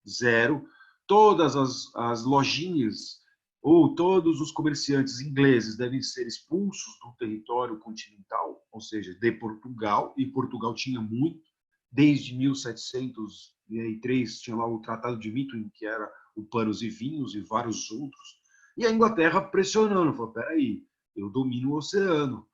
zero. Todas as lojinhas ou todos os comerciantes ingleses devem ser expulsos do território continental, ou seja, de Portugal, e Portugal tinha muito, desde 1703 tinha lá o Tratado de Methuen, que era o Panos e Vinhos e vários outros, e a Inglaterra pressionando, falou, peraí, eu domino o oceano,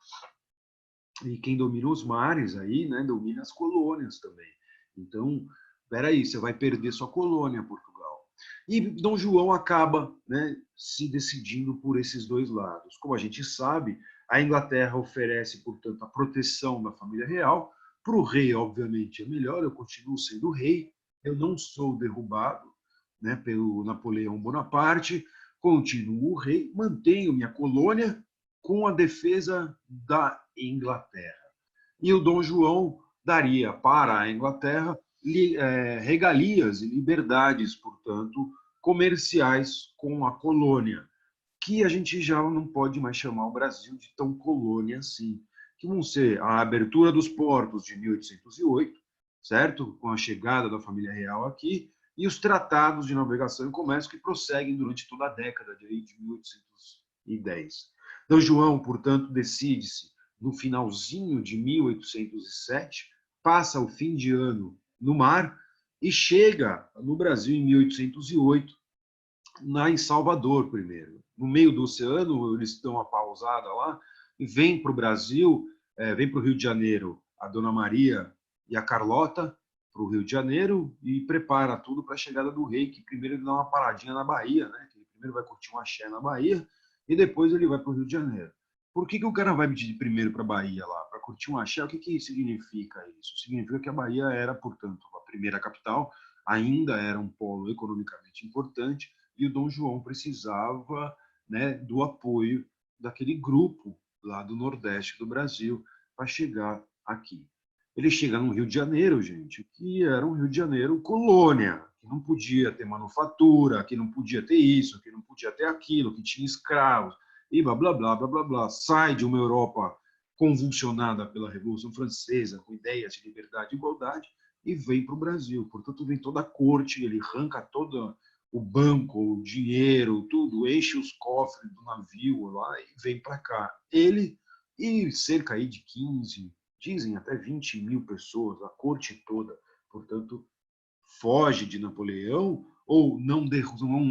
e quem domina os mares aí, né, domina as colônias também. Então, peraí, você vai perder sua colônia, Portugal. E Dom João acaba, né, se decidindo por esses dois lados. Como a gente sabe, a Inglaterra oferece, portanto, a proteção da família real. Para o rei, obviamente, é melhor, eu continuo sendo rei, eu não sou derrubado, né, pelo Napoleão Bonaparte, continuo rei, mantenho minha colônia com a defesa da Inglaterra. E o Dom João daria para a Inglaterra regalias e liberdades, portanto, comerciais com a colônia, que a gente já não pode mais chamar o Brasil de tão colônia assim, que vão ser a abertura dos portos de 1808, certo? Com a chegada da família real aqui, e os tratados de navegação e comércio que prosseguem durante toda a década de 1810. Dom João, portanto, decide-se no finalzinho de 1807, passa o fim de ano no mar e chega no Brasil em 1808, em Salvador primeiro. No meio do oceano, eles dão uma pausada lá e vem para o Brasil, vem para o Rio de Janeiro a Dona Maria e a Carlota, o Rio de Janeiro e prepara tudo para a chegada do rei, que primeiro ele dá uma paradinha na Bahia, né? Que ele primeiro vai curtir um axé na Bahia e depois ele vai para o Rio de Janeiro. Por que o cara vai pedir primeiro para a Bahia lá? Para curtir um axé? O que significa isso? Significa que a Bahia era, portanto, a primeira capital, ainda era um polo economicamente importante e o Dom João precisava, né, do apoio daquele grupo lá do Nordeste do Brasil para chegar aqui. Ele chega no Rio de Janeiro, gente, que era um Rio de Janeiro colônia, que não podia ter manufatura, que não podia ter isso, que não podia ter aquilo, que tinha escravos, e blá, blá, blá, blá, blá, blá. Sai de uma Europa convulsionada pela Revolução Francesa, com ideias de liberdade e igualdade, e vem para o Brasil. Portanto, vem toda a corte, ele arranca todo o banco, o dinheiro, tudo, enche os cofres do navio lá e vem para cá. Ele e cerca aí de 15, dizem até 20 mil pessoas, a corte toda, portanto, foge de Napoleão ou não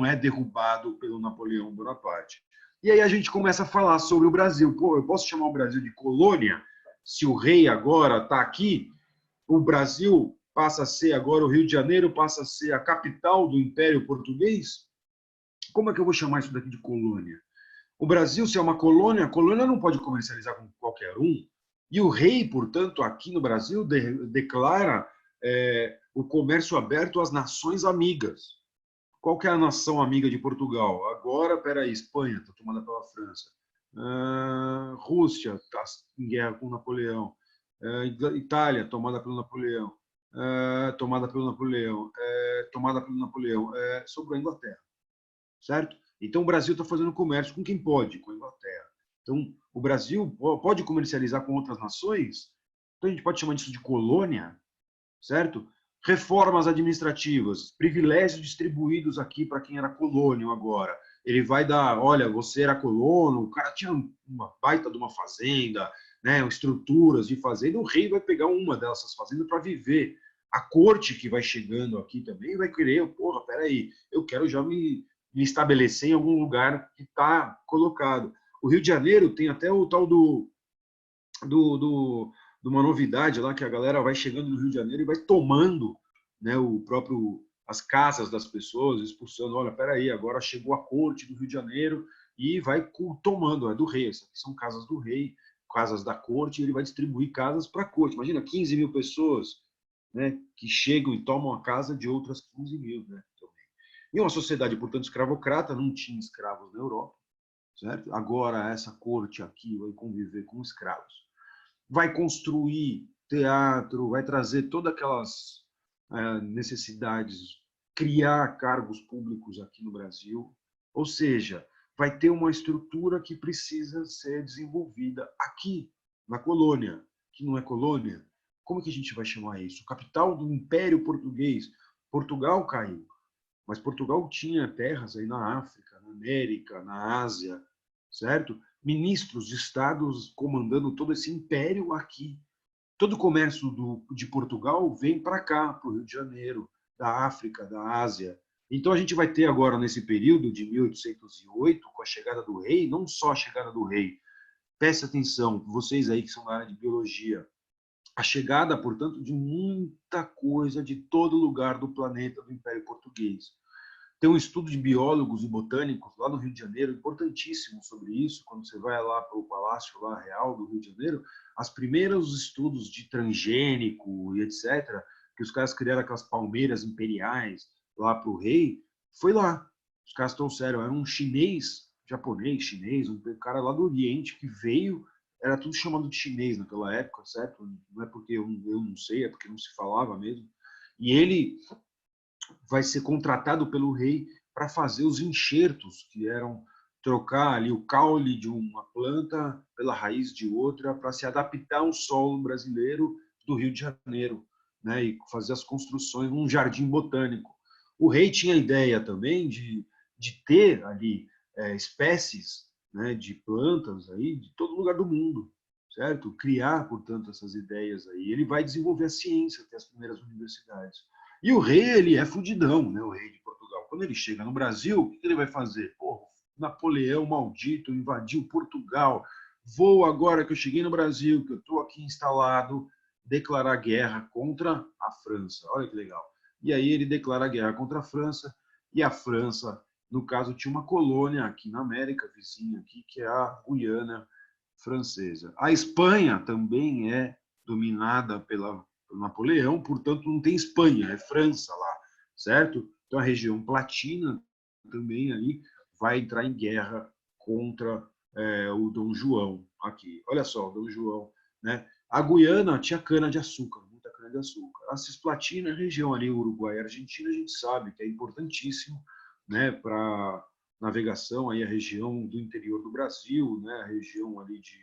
é derrubado pelo Napoleão Bonaparte. E aí a gente começa a falar sobre o Brasil. Pô, eu posso chamar o Brasil de colônia? Se o rei agora está aqui, o Brasil passa a ser agora, o Rio de Janeiro passa a ser a capital do Império Português? Como é que eu vou chamar isso daqui de colônia? O Brasil, se é uma colônia, a colônia não pode comercializar com qualquer um. E o rei, portanto, aqui no Brasil, declara o comércio aberto às nações amigas. Qual que é a nação amiga de Portugal? Agora, peraí, Espanha está tomada pela França. Rússia está em guerra com Napoleão. Itália, tomada pelo Napoleão. Tomada pelo Napoleão. Sobrou a Inglaterra. Certo? Então, o Brasil está fazendo comércio com quem pode, com a Inglaterra. Então, o Brasil pode comercializar com outras nações? Então, a gente pode chamar disso de colônia, certo? Reformas administrativas, privilégios distribuídos aqui para quem era colônio agora. Ele vai dar, olha, você era colono, o cara tinha uma baita de uma fazenda, né, estruturas de fazenda, o rei vai pegar uma dessas fazendas para viver. A corte que vai chegando aqui também vai querer, porra, peraí, eu quero já me estabelecer em algum lugar que está colocado. O Rio de Janeiro tem até o tal de uma novidade lá, que a galera vai chegando no Rio de Janeiro e vai tomando, né, as casas das pessoas, expulsando, olha, peraí, agora chegou a corte do Rio de Janeiro e vai tomando, é do rei, essas aqui são casas do rei, casas da corte, e ele vai distribuir casas para a corte. Imagina, 15 mil pessoas, né, que chegam e tomam a casa de outras 15 mil, né? E uma sociedade, portanto, escravocrata, não tinha escravos na Europa, certo? Agora essa corte aqui vai conviver com escravos. Vai construir teatro, vai trazer todas aquelas necessidades, criar cargos públicos aqui no Brasil. Ou seja, vai ter uma estrutura que precisa ser desenvolvida aqui, na colônia, que não é colônia. Como que a gente vai chamar isso? Capital do Império Português. Portugal caiu. Mas Portugal tinha terras aí na África, na América, na Ásia, certo? Ministros de estados comandando todo esse império aqui. Todo o comércio de Portugal vem para cá, para o Rio de Janeiro, da África, da Ásia. Então a gente vai ter agora, nesse período de 1808, com a chegada do rei, não só a chegada do rei, preste atenção, vocês aí que são da área de biologia, a chegada, portanto, de muita coisa de todo lugar do planeta do Império Português. Tem um estudo de biólogos e botânicos lá no Rio de Janeiro, importantíssimo sobre isso, quando você vai lá para o Palácio lá Real do Rio de Janeiro, os primeiros estudos de transgênico e etc., que os caras criaram aquelas palmeiras imperiais lá para o rei, foi lá. Os caras trouxeram, era um japonês, um cara lá do Oriente que veio, era tudo chamado de chinês naquela época, certo? Não é porque eu não sei, é porque não se falava mesmo. E ele vai ser contratado pelo rei para fazer os enxertos, que eram trocar ali o caule de uma planta pela raiz de outra, para se adaptar ao solo brasileiro do Rio de Janeiro, né? E fazer as construções num jardim botânico. O rei tinha a ideia também de ter ali espécies, né, de plantas aí de todo lugar do mundo, certo? Criar, portanto, essas ideias aí. Ele vai desenvolver a ciência, ter as primeiras universidades. E o rei, ele é fudidão, né, o rei de Portugal. Quando ele chega no Brasil, o que ele vai fazer? Pô, Napoleão maldito invadiu Portugal. Vou agora que eu cheguei no Brasil, que eu estou aqui instalado, declarar guerra contra a França. Olha que legal. E aí ele declara guerra contra a França, e a França, no caso, tinha uma colônia aqui na América, vizinha aqui, que é a Guiana Francesa. A Espanha também é dominada pelo Napoleão, portanto não tem Espanha, é França lá, certo? Então a região Platina também aí vai entrar em guerra contra o Dom João aqui. Olha só, o Dom João, né? A Guiana tinha cana-de-açúcar, muita cana-de-açúcar. A Cisplatina, a região ali, Uruguai e Argentina, a gente sabe que é importantíssimo, né, para navegação, aí a região do interior do Brasil, né, a região ali de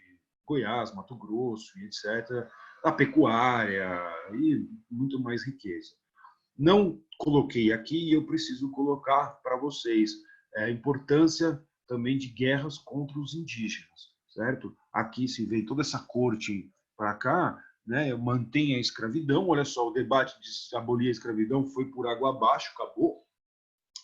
Goiás, Mato Grosso, e etc., a pecuária e muito mais riqueza. Não coloquei aqui e eu preciso colocar para vocês a importância também de guerras contra os indígenas, certo? Aqui se vê toda essa corte para cá, né, mantém a escravidão. Olha só, o debate de abolir a escravidão foi por água abaixo, acabou.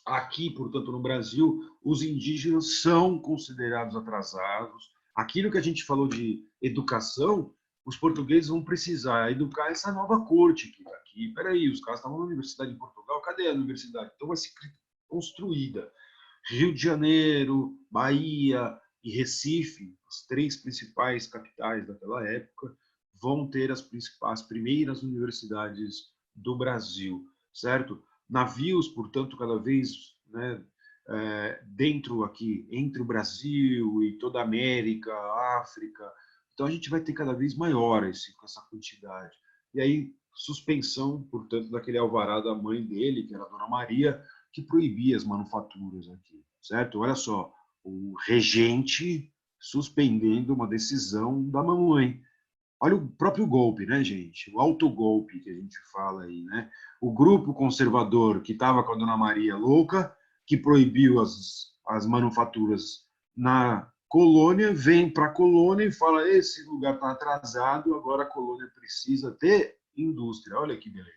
Aqui, portanto, no Brasil, os indígenas são considerados atrasados. Aquilo que a gente falou de educação, os portugueses vão precisar educar essa nova corte que está aqui. Espera aí, os caras estavam na universidade em Portugal, cadê a universidade? Então vai ser construída. Rio de Janeiro, Bahia e Recife, as 3 principais capitais daquela época, vão ter as primeiras universidades do Brasil, certo? Navios, portanto, cada vez, né, dentro aqui, entre o Brasil e toda a América, África. Então, a gente vai ter cada vez maior essa quantidade. E aí, suspensão, portanto, daquele alvará da mãe dele, que era a Dona Maria, que proibia as manufaturas aqui, certo? Olha só, o regente suspendendo uma decisão da mamãe. Olha o próprio golpe, né, gente? O autogolpe que a gente fala aí, né? O grupo conservador que estava com a Dona Maria louca, que proibiu as manufaturas na colônia, vem para a colônia e fala: esse lugar está atrasado, agora a colônia precisa ter indústria. Olha que beleza,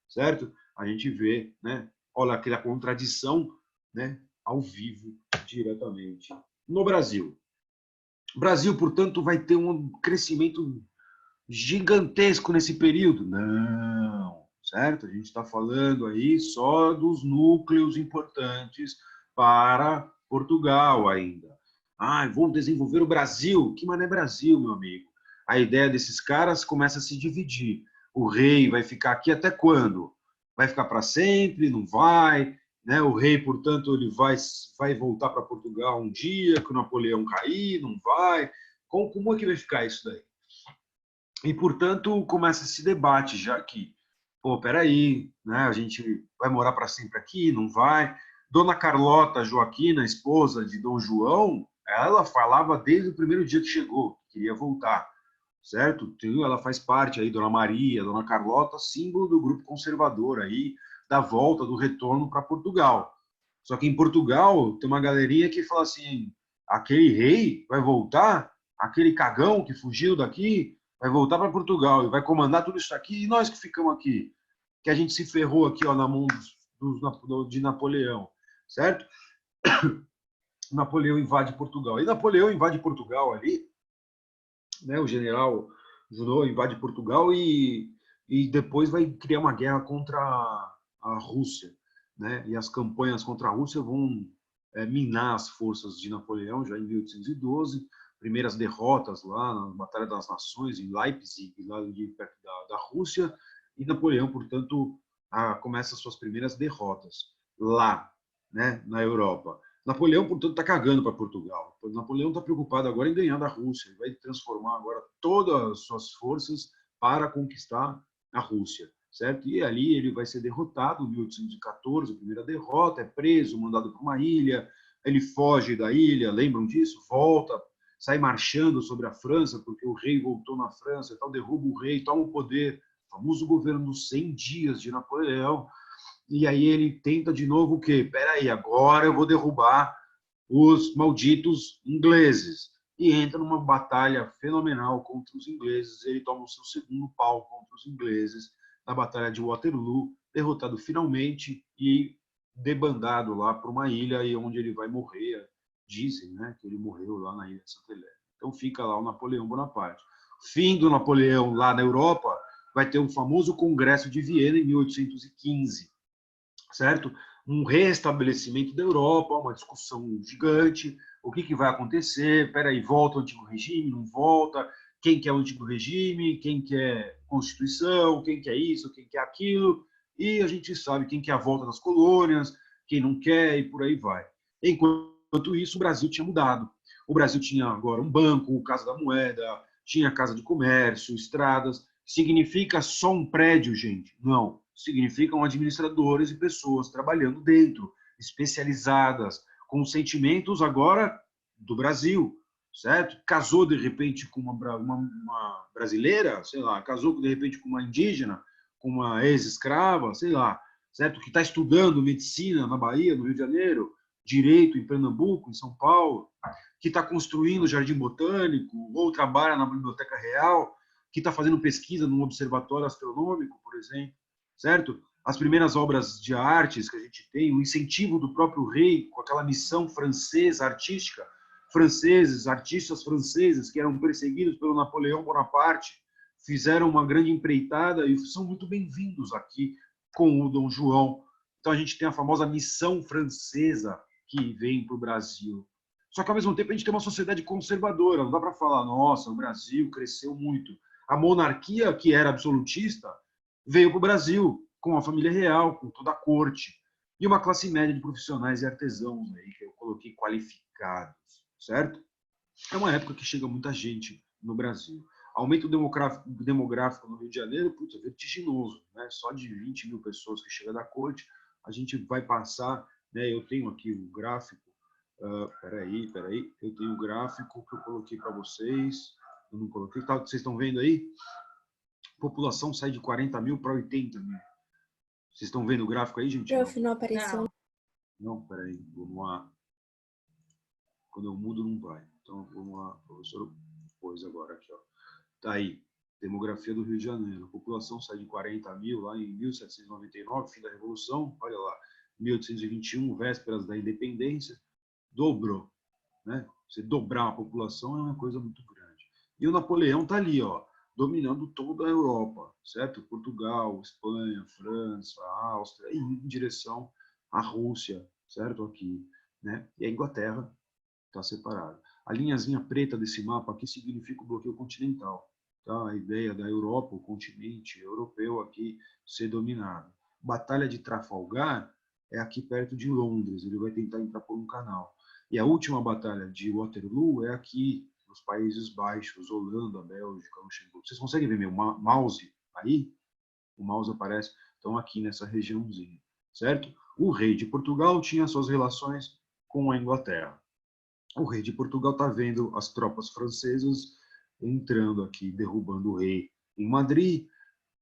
certo? A gente vê, né? Olha aquela contradição, né? Ao vivo, diretamente no Brasil. O Brasil, portanto, vai ter um crescimento gigantesco nesse período? Não, certo? A gente está falando aí só dos núcleos importantes para Portugal ainda. Vamos desenvolver o Brasil. Que mané Brasil, meu amigo? A ideia desses caras começa a se dividir. O rei vai ficar aqui até quando? Vai ficar para sempre? Não vai? Né? O rei, portanto, ele vai voltar para Portugal um dia, que o Napoleão cair? Não vai? Como é que vai ficar isso daí? E, portanto, começa esse debate já que, pô, peraí, né? A gente vai morar para sempre aqui? Não vai? Dona Carlota Joaquina, esposa de Dom João, ela falava desde o primeiro dia que chegou, que queria voltar, certo? Ela faz parte aí, Dona Maria, Dona Carlota, símbolo do grupo conservador aí, da volta, do retorno para Portugal. Só que em Portugal tem uma galerinha que fala assim, aquele rei vai voltar? Aquele cagão que fugiu daqui vai voltar para Portugal e vai comandar tudo isso aqui, e nós que ficamos aqui, que a gente se ferrou aqui, ó, na mão de Napoleão, certo? Napoleão invade Portugal. E Napoleão invade Portugal ali, né, o general Junot invade Portugal e depois vai criar uma guerra contra a Rússia, né? E as campanhas contra a Rússia vão minar as forças de Napoleão já em 1812, primeiras derrotas lá na Batalha das Nações, em Leipzig, lá perto da Rússia, e Napoleão, portanto, começa as suas primeiras derrotas lá, né, na Europa. Napoleão, portanto, está cagando para Portugal. Napoleão está preocupado agora em ganhar da Rússia. Ele vai transformar agora todas as suas forças para conquistar a Rússia, certo? E ali ele vai ser derrotado em 1814, a primeira derrota, é preso, mandado para uma ilha, ele foge da ilha, lembram disso? Volta, sai marchando sobre a França, porque o rei voltou na França e tal, derruba o rei, toma o poder, o famoso governo dos 100 dias de Napoleão. E aí ele tenta de novo o quê? Peraí, agora eu vou derrubar os malditos ingleses. E entra numa batalha fenomenal contra os ingleses. Ele toma o seu segundo pau contra os ingleses na Batalha de Waterloo, derrotado finalmente e debandado lá para uma ilha onde ele vai morrer. Dizem, né, que ele morreu lá na ilha de Santa Helena. Então fica lá o Napoleão Bonaparte. Fim do Napoleão lá na Europa, vai ter o famoso Congresso de Viena em 1815, certo? Um reestabelecimento da Europa, uma discussão gigante, o que vai acontecer, peraí, volta o antigo regime, não volta, quem quer o antigo regime, quem quer Constituição, quem quer isso, quem quer aquilo, e a gente sabe quem quer a volta das colônias, quem não quer, e por aí vai. Enquanto isso, o Brasil tinha mudado. O Brasil tinha agora um banco, Casa da Moeda, tinha Casa de Comércio, estradas. Significa só um prédio, gente? Não. Significam administradores e pessoas trabalhando dentro, especializadas, com sentimentos agora do Brasil, certo? Casou, de repente, com uma brasileira, sei lá, casou, de repente, com uma indígena, com uma ex-escrava, sei lá, certo? Que está estudando medicina na Bahia, no Rio de Janeiro, direito em Pernambuco, em São Paulo, que está construindo o Jardim Botânico, ou trabalha na Biblioteca Real, que está fazendo pesquisa num observatório astronômico, por exemplo, certo? As primeiras obras de artes que a gente tem, o incentivo do próprio rei, com aquela missão francesa, artística, franceses, artistas franceses que eram perseguidos pelo Napoleão Bonaparte, fizeram uma grande empreitada e são muito bem-vindos aqui com o Dom João. Então a gente tem a famosa missão francesa que vem para o Brasil. Só que, ao mesmo tempo, a gente tem uma sociedade conservadora. Não dá para falar, nossa, o Brasil cresceu muito. A monarquia, que era absolutista, veio para o Brasil com a família real, com toda a corte. E uma classe média de profissionais e artesãos, aí, que eu coloquei qualificados, certo? É uma época que chega muita gente no Brasil. Aumento demográfico no Rio de Janeiro, putz, é vertiginoso, né? Só de 20 mil pessoas que chega da corte, a gente vai passar, né? Eu tenho aqui o gráfico, peraí, eu tenho o gráfico que eu coloquei para vocês, eu não coloquei, tá, vocês estão vendo aí? A população sai de 40 mil para 80 mil. Vocês estão vendo o gráfico aí, gente?
Prof, não apareceu.
Não, peraí, vamos lá. Quando eu mudo, não vai. Então, vamos lá, professor, pôs agora aqui, ó. Tá aí, demografia do Rio de Janeiro. A população sai de 40 mil lá em 1799, fim da Revolução, olha lá, 1821, vésperas da independência, dobrou, né? Você dobrar a população é uma coisa muito grande. E o Napoleão está ali, ó, dominando toda a Europa, certo? Portugal, Espanha, França, Áustria, e em direção à Rússia, certo? Aqui, né? E a Inglaterra está separada. A linhazinha preta desse mapa aqui significa o bloqueio continental, tá? A ideia da Europa, o continente europeu aqui ser dominado. Batalha de Trafalgar é aqui perto de Londres, ele vai tentar entrar por um canal. E a última batalha de Waterloo é aqui, nos Países Baixos, Holanda, Bélgica, Luxemburgo. Vocês conseguem ver meu mouse aí? O mouse aparece, então, aqui nessa regiãozinha, certo? O rei de Portugal tinha suas relações com a Inglaterra. O rei de Portugal está vendo as tropas francesas entrando aqui, derrubando o rei em Madrid,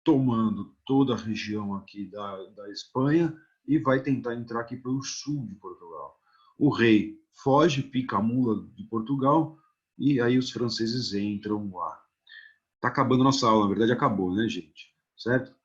tomando toda a região aqui da Espanha e vai tentar entrar aqui pelo sul de Portugal. O rei foge, pica a mula de Portugal e aí os franceses entram lá. Está acabando nossa aula, na verdade acabou, né, gente? Certo?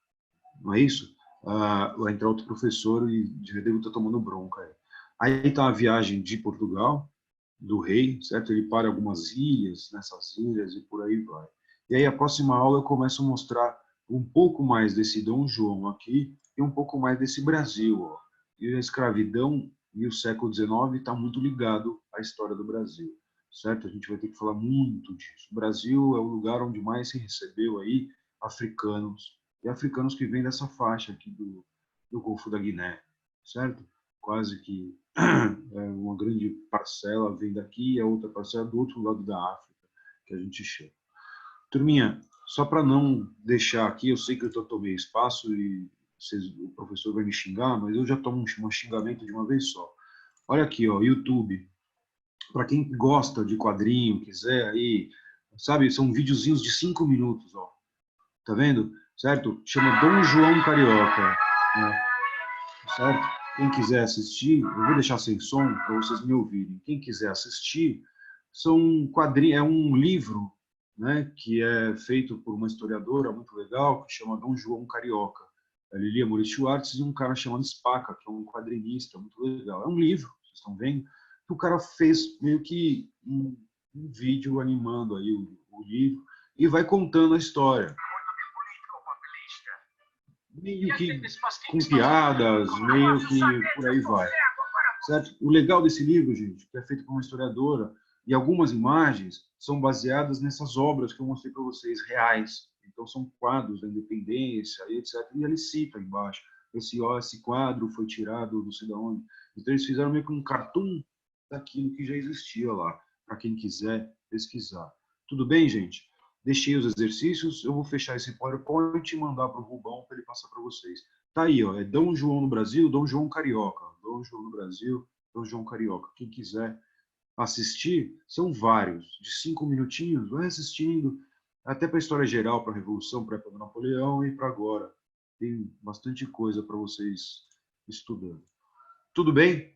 Não é isso? Vai entrar outro professor e devo estar tomando bronca. Aí está a viagem de Portugal, do rei, certo? Ele para algumas ilhas, nessas ilhas e por aí vai. E aí a próxima aula eu começo a mostrar um pouco mais desse Dom João aqui e um pouco mais desse Brasil, ó. E a escravidão e o século XIX está muito ligado à história do Brasil, certo? A gente vai ter que falar muito disso. O Brasil é o lugar onde mais se recebeu aí africanos, e africanos que vêm dessa faixa aqui do Golfo da Guiné, certo? Quase que uma grande parcela vem daqui e a outra parcela do outro lado da África, que a gente chega. Turminha, só para não deixar aqui, eu sei que eu tomei espaço e o professor vai me xingar, mas eu já tomo um xingamento de uma vez só. Olha aqui, ó, YouTube. Para quem gosta de quadrinho, quiser aí, sabe, são videozinhos de 5 minutos, ó. Tá vendo? Certo? Chama Dom João Carioca. Né? Certo? Quem quiser assistir, eu vou deixar sem som para vocês me ouvirem. Quem quiser assistir, são quadrinhos, é um livro, né, que é feito por uma historiadora muito legal, que chama Dom João Carioca. A Lilia Moritz Schwartz e um cara chamado Spaca, que é um quadrinista muito legal. É um livro, vocês estão vendo, que o cara fez meio que um vídeo animando aí o livro e vai contando a história. meio que com piadas, meio que por aí vai. Certo? O legal desse livro, gente, que é feito por uma historiadora, e algumas imagens são baseadas nessas obras que eu mostrei para vocês, reais. Então, são quadros da independência, etc. E ele cita embaixo, esse quadro foi tirado não sei de onde. Então, eles fizeram meio que um cartoon daquilo que já existia lá, para quem quiser pesquisar. Tudo bem, gente? Deixei os exercícios, eu vou fechar esse PowerPoint e mandar para o Rubão para ele passar para vocês. Tá aí, ó, é Dom João no Brasil, Dom João Carioca. Dom João no Brasil, Dom João Carioca. Quem quiser assistir, são vários, de 5 minutinhos, vai assistindo, até para a história geral, para a Revolução, para a época do Napoleão e para agora. Tem bastante coisa para vocês estudando. Tudo bem?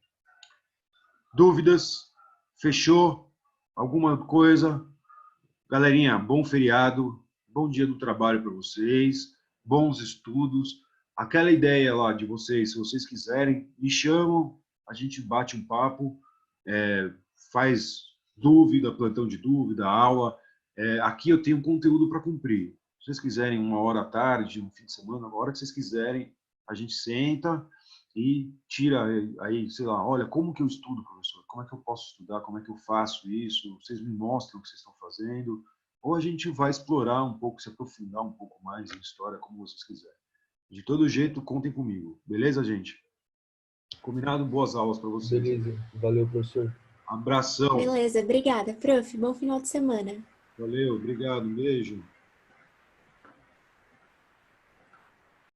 Dúvidas? Fechou? Alguma coisa? Galerinha, bom feriado, bom dia do trabalho para vocês, bons estudos. Aquela ideia lá de vocês, se vocês quiserem, me chamam, a gente bate um papo, faz dúvida, plantão de dúvida, aula. Aqui eu tenho conteúdo para cumprir. Se vocês quiserem, 1 hora à tarde, um fim de semana, a hora que vocês quiserem, a gente senta e tira aí, sei lá, olha, como que eu estudo, professor? Como é que eu posso estudar? Como é que eu faço isso? Vocês me mostram o que vocês estão fazendo? Ou a gente vai explorar um pouco, se aprofundar um pouco mais em história, como vocês quiserem. De todo jeito, contem comigo. Beleza, gente? Combinado? Boas aulas para vocês.
Beleza. Valeu, professor.
Abração.
Beleza, obrigada, prof. Bom final de semana.
Valeu, obrigado. Um beijo.